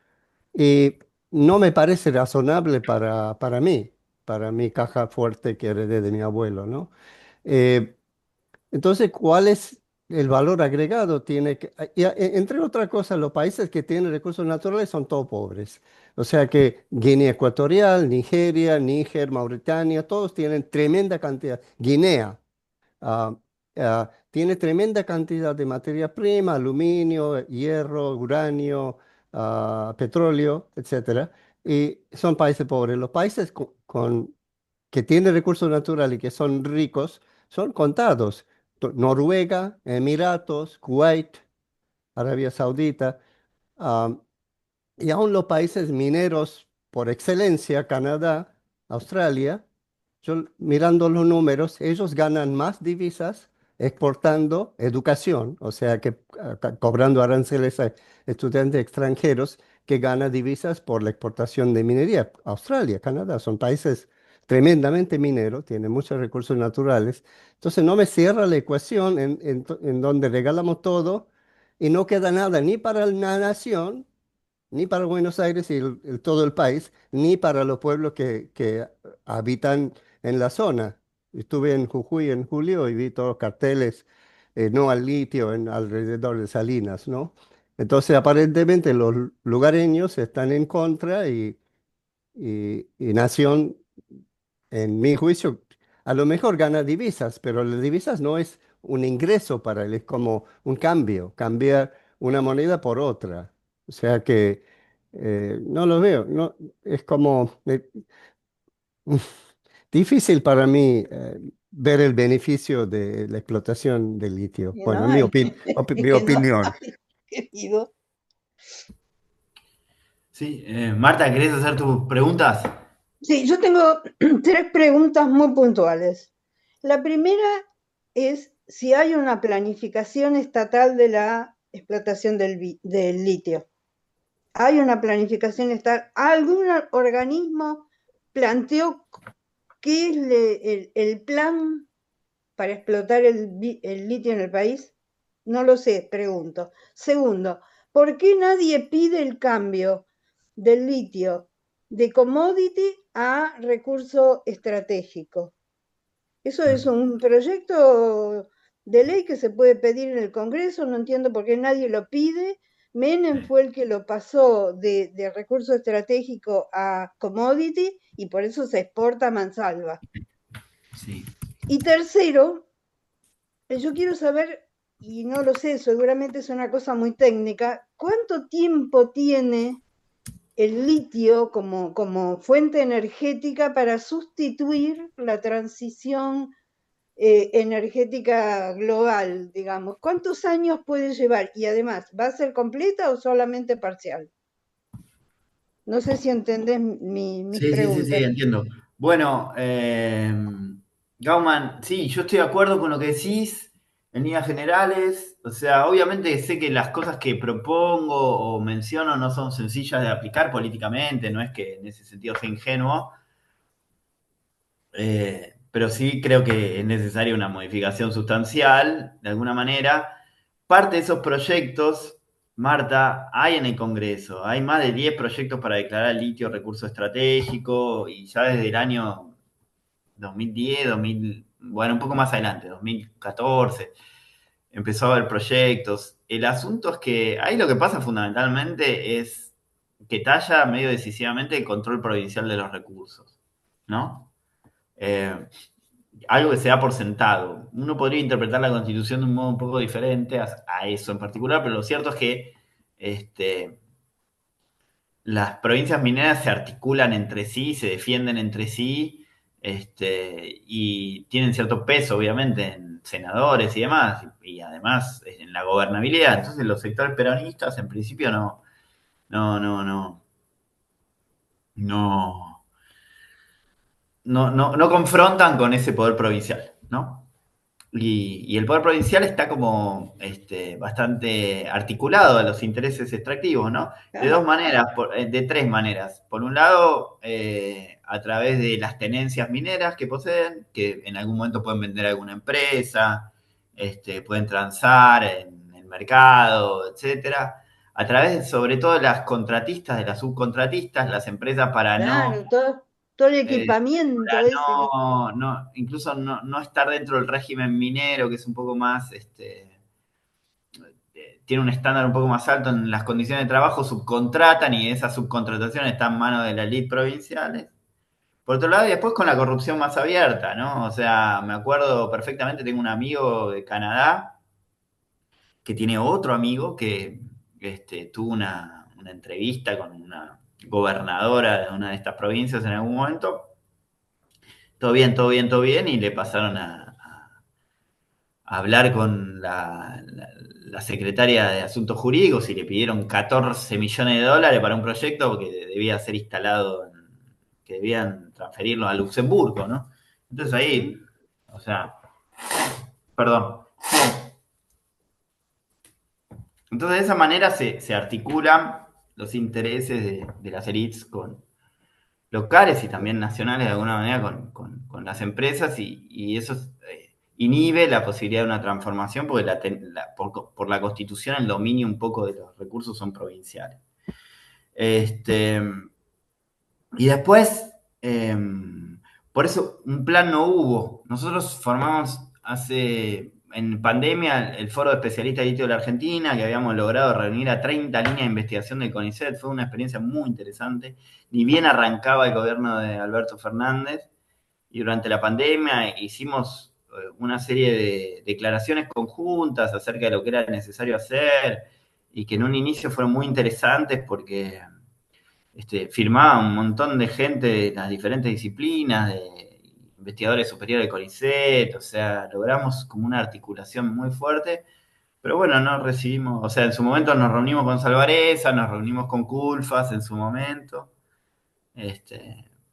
Y no me parece razonable para mí, para mi caja fuerte que heredé de mi abuelo, ¿no? Eh, entonces, ¿cuál es el valor agregado? Entre otras cosas, los países que tienen recursos naturales son todos pobres. O sea que Guinea Ecuatorial, Nigeria, Níger, Mauritania, todos tienen tremenda cantidad. Guinea ah, tiene tremenda cantidad de materia prima, aluminio, hierro, uranio, petróleo, etcétera, y son países pobres. Los países que tienen recursos naturales y que son ricos son contados. Noruega, Emiratos, Kuwait, Arabia Saudita. ah, y aún los países mineros por excelencia, Canadá, Australia, yo mirando los números, ellos ganan más divisas exportando educación, o sea que cobrando aranceles a estudiantes extranjeros que ganan divisas por la exportación de minería. Australia, Canadá son países tremendamente mineros, tienen muchos recursos naturales. Entonces no me cierra la ecuación en donde regalamos todo y no queda nada ni para la nación ni para Buenos Aires y todo el país, ni para los pueblos que habitan en la zona. Estuve en Jujuy en julio y vi todos los carteles, no al litio, alrededor de Salinas, ¿no? Entonces, aparentemente los lugareños están en contra y Nación, en mi juicio, a lo mejor gana divisas, pero las divisas no es un ingreso para él, es como un cambio, cambiar una moneda por otra. O sea que no lo veo, no, es como difícil para mí ver el beneficio de la explotación del litio. Que no Bueno, hay, mi que no opinión. hay, querido. Sí, Marta, ¿querés hacer tus preguntas? Sí, yo tengo tres preguntas muy puntuales. La primera es si hay una planificación estatal de la explotación del litio. ¿Hay una planificación estatal? ¿Algún organismo planteó qué es el plan para explotar el litio en el país? No lo sé, pregunto. Segundo, ¿por qué nadie pide el cambio del litio de commodity a recurso estratégico? Eso es un proyecto de ley que se puede pedir en el Congreso, no entiendo por qué nadie lo pide. Menem fue el que lo pasó de recurso estratégico a commodity y por eso se exporta a mansalva. Sí. Y tercero, yo quiero saber, y no lo sé, seguramente es una cosa muy técnica, ¿cuánto tiempo tiene el litio como fuente energética para sustituir la transición energética global, digamos? ¿Cuántos años puede llevar? Y además, ¿va a ser completa o solamente parcial? No sé si entendés mis Sí, sí, sí, sí, preguntas. entiendo. Bueno, Gauman, sí, yo estoy de acuerdo con lo que decís en líneas generales. O sea, obviamente sé que las cosas que propongo o menciono no son sencillas de aplicar políticamente, no es que en ese sentido sea ingenuo, pero sí creo que es necesaria una modificación sustancial, de alguna manera. Parte de esos proyectos, Marta, hay en el Congreso. Hay más de 10 proyectos para declarar el litio recurso estratégico y ya desde el año 2010, 2000, bueno, un poco más adelante, 2014, empezó a haber proyectos. El asunto es que ahí lo que pasa fundamentalmente es que talla medio decisivamente el control provincial de los recursos, ¿no? Eh, algo que se da por sentado. Uno podría interpretar la Constitución de un modo un poco diferente a eso en particular, pero lo cierto es que las provincias mineras se articulan entre sí, se defienden entre sí, y tienen cierto peso, obviamente, en senadores y demás, y además en la gobernabilidad. Entonces los sectores peronistas, en principio, no, no, no, no, no confrontan con ese poder provincial, ¿no? Y el poder provincial está como bastante articulado a los intereses extractivos, ¿no? De dos maneras, de tres maneras. Por un lado, a través de las tenencias mineras que poseen, que en algún momento pueden vender a alguna empresa, pueden transar en el mercado, etcétera. A través, sobre todo, de las contratistas, de las subcontratistas, las empresas para no Claro, todo el equipamiento para ese que... incluso no estar dentro del régimen minero, que es un poco más, tiene un estándar un poco más alto en las condiciones de trabajo, subcontratan y esa subcontratación está en manos de las elite provinciales. Por otro lado, y después con la corrupción más abierta, ¿no? O sea, me acuerdo perfectamente, tengo un amigo de Canadá que tiene otro amigo que tuvo una entrevista con gobernadora de una de estas provincias en algún momento. Todo bien, todo bien, todo bien, y le pasaron a hablar con la secretaria de Asuntos Jurídicos y le pidieron 14 millones de dólares para un proyecto que debía ser instalado, que debían transferirlo a Luxemburgo, ¿no? Entonces ahí, o sea, perdón. Entonces de esa manera se articulan los intereses de las élites locales y también nacionales de alguna manera con las empresas, y eso inhibe la posibilidad de una transformación porque por la Constitución el dominio un poco de los recursos son provinciales. Y después, por eso un plan no hubo. Nosotros formamos en pandemia el Foro de Especialistas de Litio de la Argentina, que habíamos logrado reunir a 30 líneas de investigación del CONICET. Fue una experiencia muy interesante. Ni bien arrancaba el gobierno de Alberto Fernández, y durante la pandemia hicimos una serie de declaraciones conjuntas acerca de lo que era necesario hacer, y que en un inicio fueron muy interesantes porque firmaba un montón de gente de las diferentes disciplinas, de investigadores superiores de CONICET, o sea, logramos como una articulación muy fuerte, pero bueno, no recibimos, o sea, en su momento nos reunimos con Salvarezza, nos reunimos con Culfas en su momento,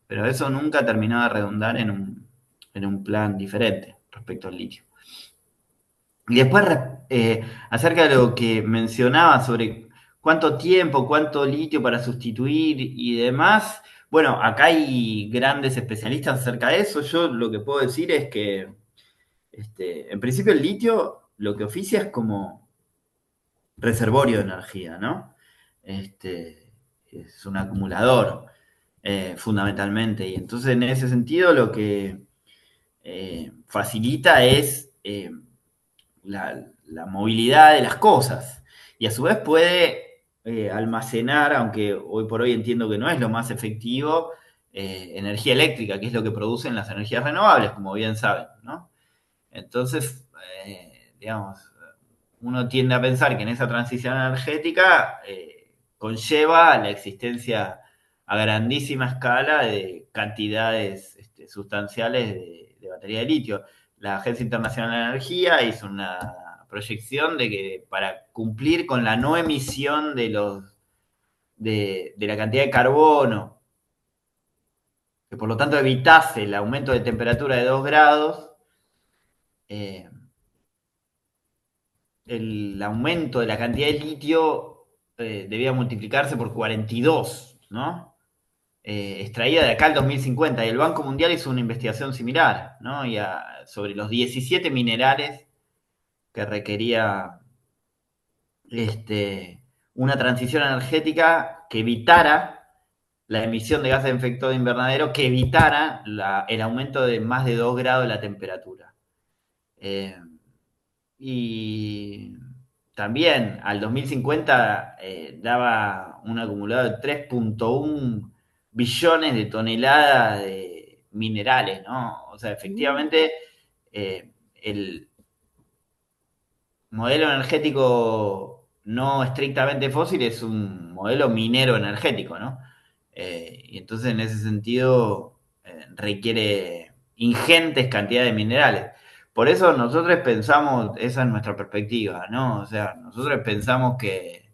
pero eso nunca terminó de redundar en un plan diferente respecto al litio. Y después, acerca de lo que mencionaba sobre cuánto tiempo, cuánto litio para sustituir y demás, bueno, acá hay grandes especialistas acerca de eso. Yo lo que puedo decir es que, en principio, el litio lo que oficia es como reservorio de energía, ¿no? Es un acumulador, fundamentalmente, y entonces en ese sentido lo que facilita es la movilidad de las cosas, y a su vez puede almacenar, aunque hoy por hoy entiendo que no es lo más efectivo, energía eléctrica, que es lo que producen las energías renovables, como bien saben, ¿no? Entonces, digamos, uno tiende a pensar que en esa transición energética conlleva la existencia a grandísima escala de cantidades sustanciales de batería de litio. La Agencia Internacional de Energía hizo una proyección de que para cumplir con la no emisión de la cantidad de carbono, que por lo tanto evitase el aumento de temperatura de 2 grados, el aumento de la cantidad de litio debía multiplicarse por 42, ¿no? Extraída de acá al 2050, y el Banco Mundial hizo una investigación similar, ¿no? Sobre los 17 minerales que requería una transición energética que evitara la emisión de gases de efecto de invernadero, que evitara el aumento de más de 2 grados de la temperatura. Y también al 2050 daba un acumulado de 3.1 billones de toneladas de minerales, ¿no? O sea, efectivamente, el modelo energético no estrictamente fósil es un modelo minero energético, ¿no? Y entonces en ese sentido requiere ingentes cantidades de minerales. Por eso nosotros pensamos, esa es nuestra perspectiva, ¿no? O sea, nosotros pensamos que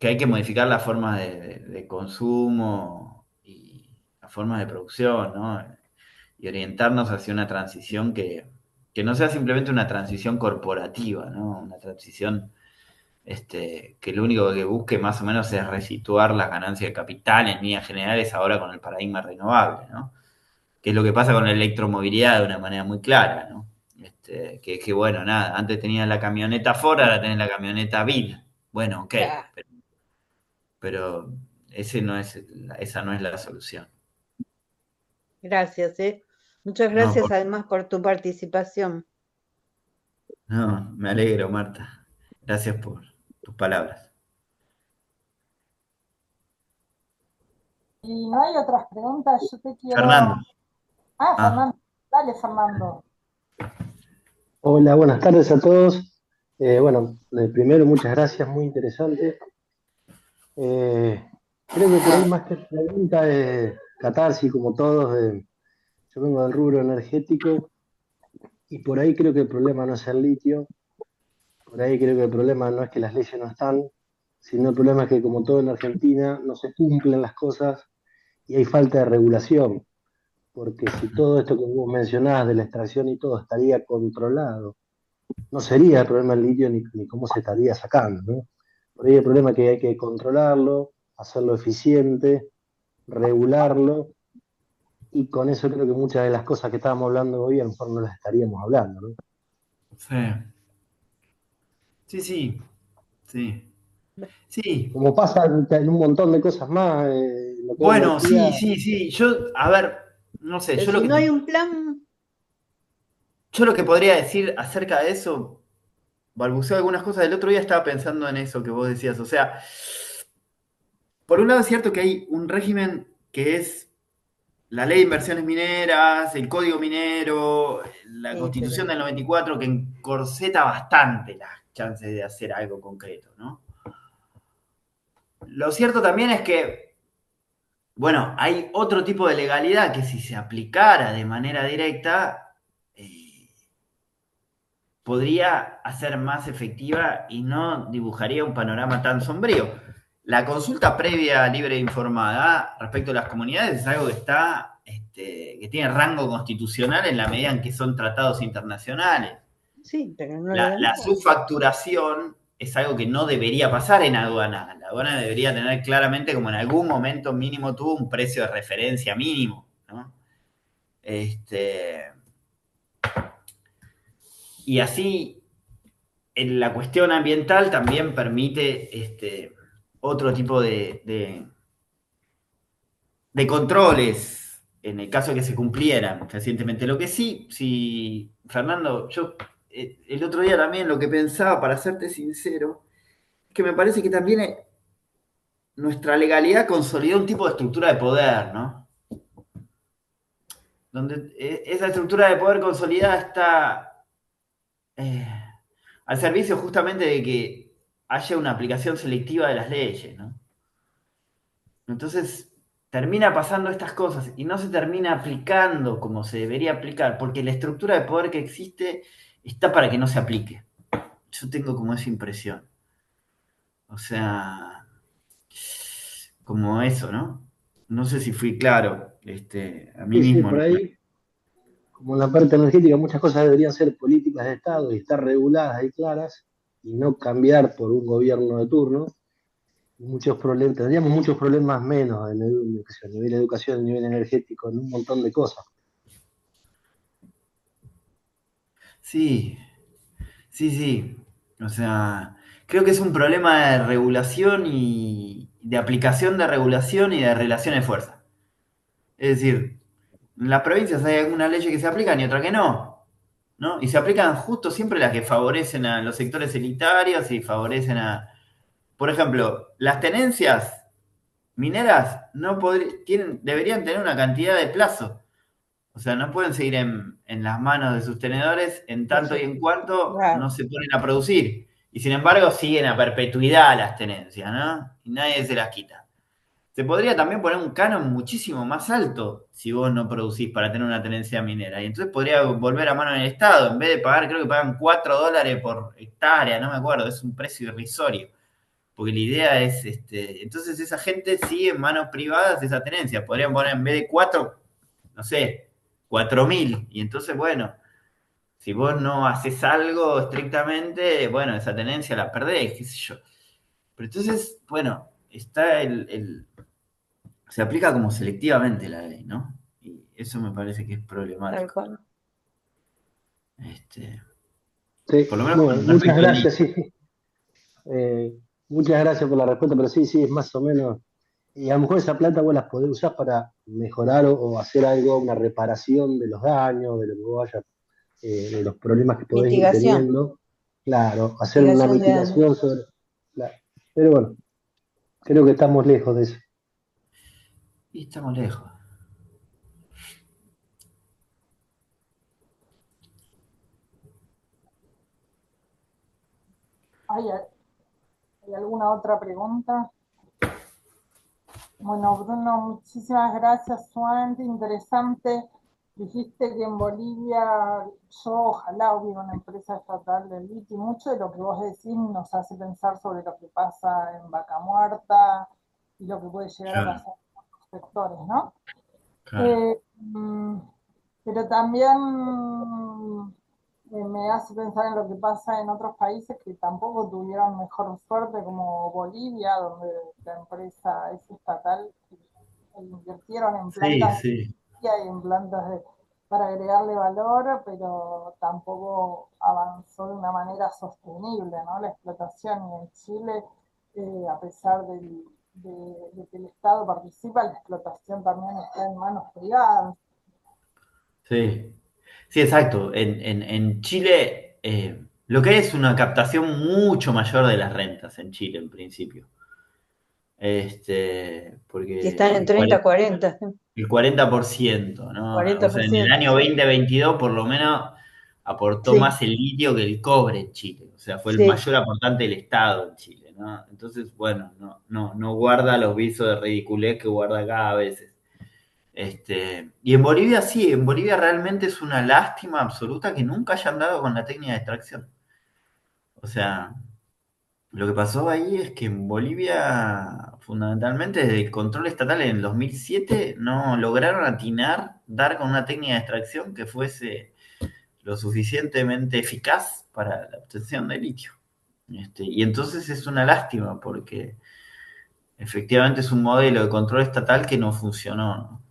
hay que modificar las formas de consumo y las formas de producción, ¿no? Y orientarnos hacia una transición que no sea simplemente una transición corporativa, ¿no? Una transición que lo único que busque más o menos es resituar las ganancias de capital en líneas generales ahora con el paradigma renovable, ¿no? Que es lo que pasa con la electromovilidad de una manera muy clara, ¿no? Que bueno, nada, antes tenías la camioneta Ford, ahora tenés la camioneta BID. Bueno, ok, Ya. pero esa no es la solución. Gracias, Muchas No, gracias además por tu participación. no, me alegro, Marta. Gracias por tus palabras. Y no hay otras preguntas, yo te quiero... Fernando. Fernando, dale, Fernando. Hola, buenas tardes a todos. Bueno, primero muchas gracias, muy interesante. Eh, Creo que por ahí más que pregunta es catarsis, como todos. Yo vengo del rubro energético y por ahí creo que el problema no es el litio, por ahí creo que el problema no es que las leyes no están, sino el problema es que como todo en Argentina no se cumplen las cosas y hay falta de regulación, porque si todo esto que vos mencionás de la extracción y todo estaría controlado, no sería el problema del litio ni cómo se estaría sacando, ¿no? Por ahí el problema es que hay que controlarlo, hacerlo eficiente, regularlo, y con eso creo que muchas de las cosas que estábamos hablando hoy a lo mejor no las estaríamos hablando, ¿no? Sí, sí, sí, sí. Sí, Como pasa en un montón de cosas más, lo que es bueno, energía. sí, sí, sí. Yo, a ver, no sé, Pero si no hay un plan, yo lo que podría decir acerca de eso, balbuceo algunas cosas. El otro día estaba pensando en eso que vos decías. O sea, por un lado es cierto que hay un régimen que es la ley de inversiones mineras, el código minero, la sí, pero constitución del 94, que encorseta bastante las chances de hacer algo concreto, ¿no? Lo cierto también es que, bueno, hay otro tipo de legalidad que si se aplicara de manera directa, eh, podría hacer más efectiva y no dibujaría un panorama tan sombrío. La consulta previa, libre e informada respecto a las comunidades es algo que está, que tiene rango constitucional en la medida en que son tratados internacionales. sí, pero no lo La vemos. subfacturación es algo que no debería pasar en aduana. La aduana debería tener claramente, como en algún momento mínimo tuvo, un precio de referencia mínimo, ¿no? Y así, en la cuestión ambiental también permite otro tipo de controles en el caso de que se cumplieran recientemente. Lo que sí, sí, Fernando, yo el otro día también lo que pensaba, para serte sincero, es que me parece que también nuestra legalidad consolidó un tipo de estructura de poder, ¿no? Donde esa estructura de poder consolidada está eh, al servicio justamente de que haya una aplicación selectiva de las leyes, ¿no? Entonces termina pasando estas cosas y no se termina aplicando como se debería aplicar, porque la estructura de poder que existe está para que no se aplique. Yo tengo como esa impresión. O sea, como eso, ¿no? No sé si fui claro, a mí Sí, sí, mismo, por ¿no? ahí, como en la parte energética, muchas cosas deberían ser políticas de Estado y estar reguladas y claras y no cambiar por un gobierno de turno. Muchos problemas, tendríamos muchos problemas menos a nivel de educación, a nivel energético, en un montón de cosas. Sí, sí, sí. O sea, creo que es un problema de regulación y de aplicación de regulación y de relación de fuerza. Es decir, en las provincias hay algunas leyes que se aplican y otras que no, ¿no? Y se aplican justo siempre las que favorecen a los sectores elitarios y favorecen a... Por ejemplo, las tenencias mineras deberían tener una cantidad de plazo. O sea, no pueden seguir en las manos de sus tenedores en tanto y en cuanto no Claro, se ponen a producir. Y sin embargo siguen a perpetuidad las tenencias, ¿no? Y nadie se las quita. Se podría también poner un canon muchísimo más alto si vos no producís para tener una tenencia minera. Y entonces podría volver a mano del Estado. En vez de pagar, creo que pagan $4 por hectárea, no me acuerdo, es un precio irrisorio. Porque la idea es, entonces esa gente sigue en manos privadas esa tenencia. Podrían poner en vez de 4, no sé, 4.000. Y entonces, bueno, si vos no haces algo estrictamente, bueno, esa tenencia la perdés, qué sé yo. Pero entonces, bueno, está se aplica como selectivamente la ley, ¿no? Y eso me parece que es tal problemático. cual. Este, Sí, por lo menos bueno, con muchas respecto al gracias, litio. sí. Muchas gracias por la respuesta, pero sí, sí, es más o menos. Y a lo mejor esa plata vos las podés usar para mejorar o hacer algo, una reparación de los daños, de lo que vos vayas, de los problemas que podés ir Mitigación, teniendo. Claro, hacer una mitigación de daño. mitigación sobre. Claro. Pero bueno, creo que estamos lejos de eso. Y estamos lejos. ¿Hay alguna otra pregunta? Bueno, Bruno, muchísimas gracias, sumamente interesante. Dijiste que en Bolivia, yo ojalá hubiera una empresa estatal de litio, y mucho de lo que vos decís nos hace pensar sobre lo que pasa en Vaca Muerta y lo que puede llegar a Claro, pasar en otros sectores, ¿no? claro. Eh, pero también me hace pensar en lo que pasa en otros países que tampoco tuvieron mejor suerte, como Bolivia, donde la empresa es estatal, invirtieron en Sí, plantas de sí. energía y en plantas para agregarle valor, pero tampoco avanzó de una manera sostenible, ¿no? La explotación, y en Chile, a pesar de que el Estado participa, la explotación también está en manos privadas. Sí, sí, exacto. En Chile, lo que hay es una captación mucho mayor de las rentas en Chile, en principio. Que Porque están en 30, 40, el 40%, ¿no? O sea, en el 40%, año sí. 2022 por lo menos aportó Sí, más el litio que el cobre en Chile. O sea, fue el sí. mayor aportante del Estado en Chile, ¿no? Entonces, bueno, no guarda los visos de ridiculez que guarda acá a veces. Y en Bolivia sí, en Bolivia realmente es una lástima absoluta que nunca hayan dado con la técnica de extracción. O sea, lo que pasó ahí es que en Bolivia, fundamentalmente desde el control estatal en el 2007, no lograron atinar, dar con una técnica de extracción que fuese lo suficientemente eficaz para la obtención de litio. Y entonces es una lástima porque efectivamente es un modelo de control estatal que no funcionó, ¿no?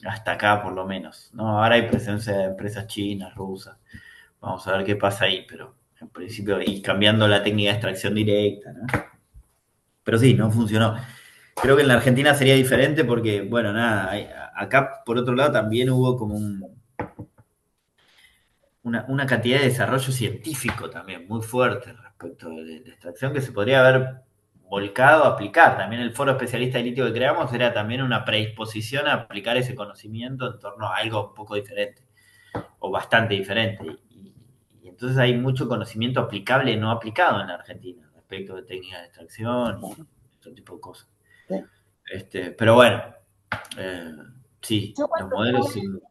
Hasta acá por lo menos, ¿no? Ahora hay presencia de empresas chinas, rusas. Vamos a ver qué pasa ahí, pero en principio, y cambiando la técnica de extracción directa, ¿no? Pero sí, no funcionó. Creo que en la Argentina sería diferente porque, bueno, nada, acá por otro lado también hubo como una cantidad de desarrollo científico también muy fuerte respecto de la extracción que se podría haber volcado a aplicar. También el foro especialista de litio que creamos era también una predisposición a aplicar ese conocimiento en torno a algo un poco diferente o bastante diferente. Y entonces hay mucho conocimiento aplicable no aplicado en la Argentina respecto de técnicas de extracción y otro tipo de cosas. Sí. Pero bueno, eh, sí, Yo los cuando modelos estuve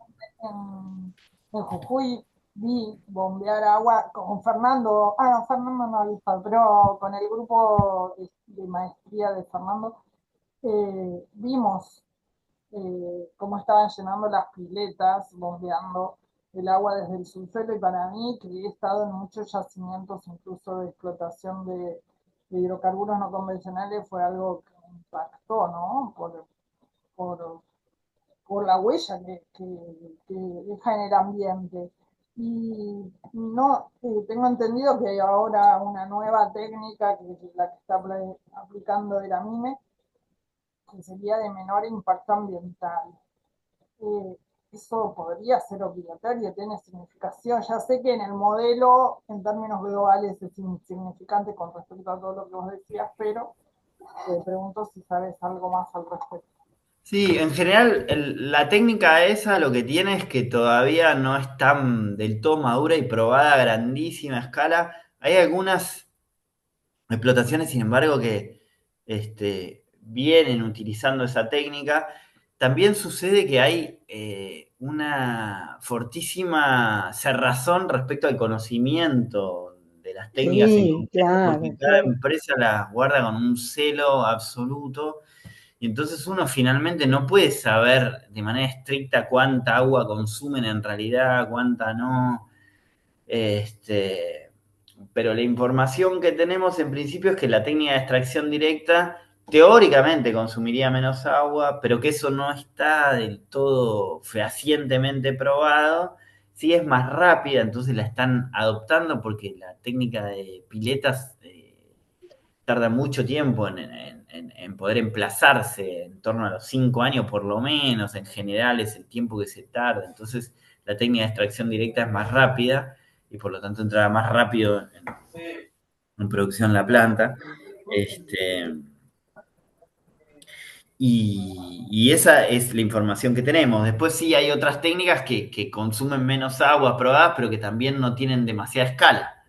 son... en Jujuy vi bombear agua con Fernando, no, Fernando no había estado, pero con el grupo de maestría de Fernando, vimos cómo estaban llenando las piletas, bombeando el agua desde el subsuelo, y para mí, que he estado en muchos yacimientos, incluso de explotación de hidrocarburos no convencionales, fue algo que me impactó, ¿no? Por, por la huella que deja en el ambiente. Y no, tengo entendido que hay ahora una nueva técnica, que es la que está aplicando Eramine, que sería de menor impacto ambiental. Eh, Eso podría ser obligatorio, tiene significación. Ya sé que en el modelo, en términos globales, es insignificante con respecto a todo lo que vos decías, pero te pregunto si sabes algo más al respecto. Sí, en general la técnica esa lo que tiene es que todavía no es tan del todo madura y probada a grandísima escala. Hay algunas explotaciones, sin embargo, que vienen utilizando esa técnica. También sucede que hay una fortísima cerrazón respecto al conocimiento de las técnicas en Sí, concreto, porque claro, cada claro. empresa las guarda con un celo absoluto y entonces uno finalmente no puede saber de manera estricta cuánta agua consumen en realidad, cuánta no. Este, pero la información que tenemos en principio es que la técnica de extracción directa teóricamente consumiría menos agua, pero que eso no está del todo fehacientemente probado. Sí es más rápida, entonces la están adoptando porque la técnica de piletas tarda mucho tiempo en poder emplazarse, en torno a los 5 años por lo menos, en general es el tiempo que se tarda. Entonces la técnica de extracción directa es más rápida y por lo tanto entrará más rápido en producción la planta. Este, y esa es la información que tenemos. Después sí hay otras técnicas que consumen menos agua probadas, pero que también no tienen demasiada escala.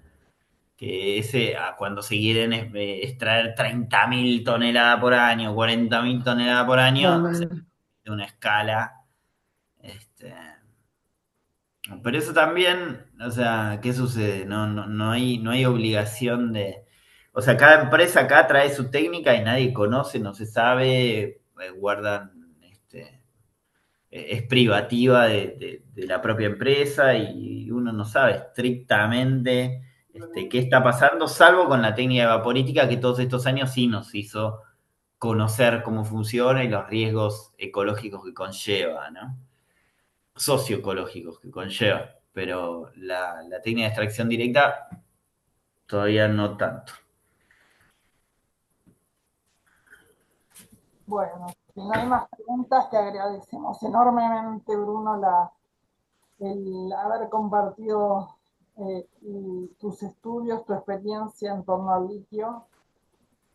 que ese, cuando se quieren extraer 30.000 toneladas por año, 40.000 toneladas por año, se Bueno, de una escala. Este, pero eso también, o sea, ¿qué sucede? No hay obligación de. O sea, cada empresa acá trae su técnica y nadie conoce, no se sabe, guardan, es privativa de la propia empresa y uno no sabe estrictamente qué está pasando, salvo con la técnica vaporítica que todos estos años sí nos hizo conocer cómo funciona y los riesgos ecológicos que conlleva, ¿no? Socioecológicos que conlleva, pero la técnica de extracción directa todavía no tanto. Bueno, si no hay más preguntas, te agradecemos enormemente, Bruno, el haber compartido tus estudios, tu experiencia en torno al litio.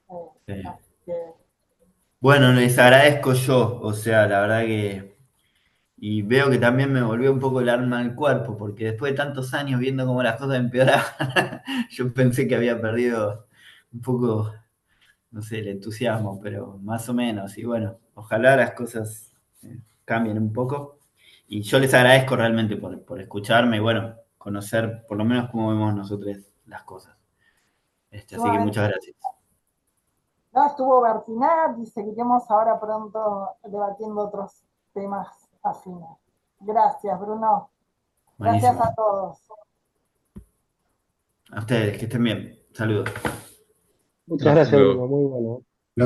Así que, Bueno, les agradezco yo, o sea, la verdad que. Y veo que también me volvió un poco el alma al cuerpo, porque después de tantos años viendo cómo las cosas empeoraban, yo pensé que había perdido un poco, no sé, el entusiasmo, pero más o menos. Y bueno, ojalá las cosas cambien un poco. Y yo les agradezco realmente por escucharme y bueno, conocer por lo menos cómo vemos nosotros las cosas. Así que sumamente. muchas gracias. No, estuvo Bertinat y seguiremos ahora pronto debatiendo otros temas afines. Gracias, Bruno. Gracias Buenísimo. a todos. A ustedes, que estén bien. Saludos. Muchas Hasta gracias, luego. Bruno, muy bueno.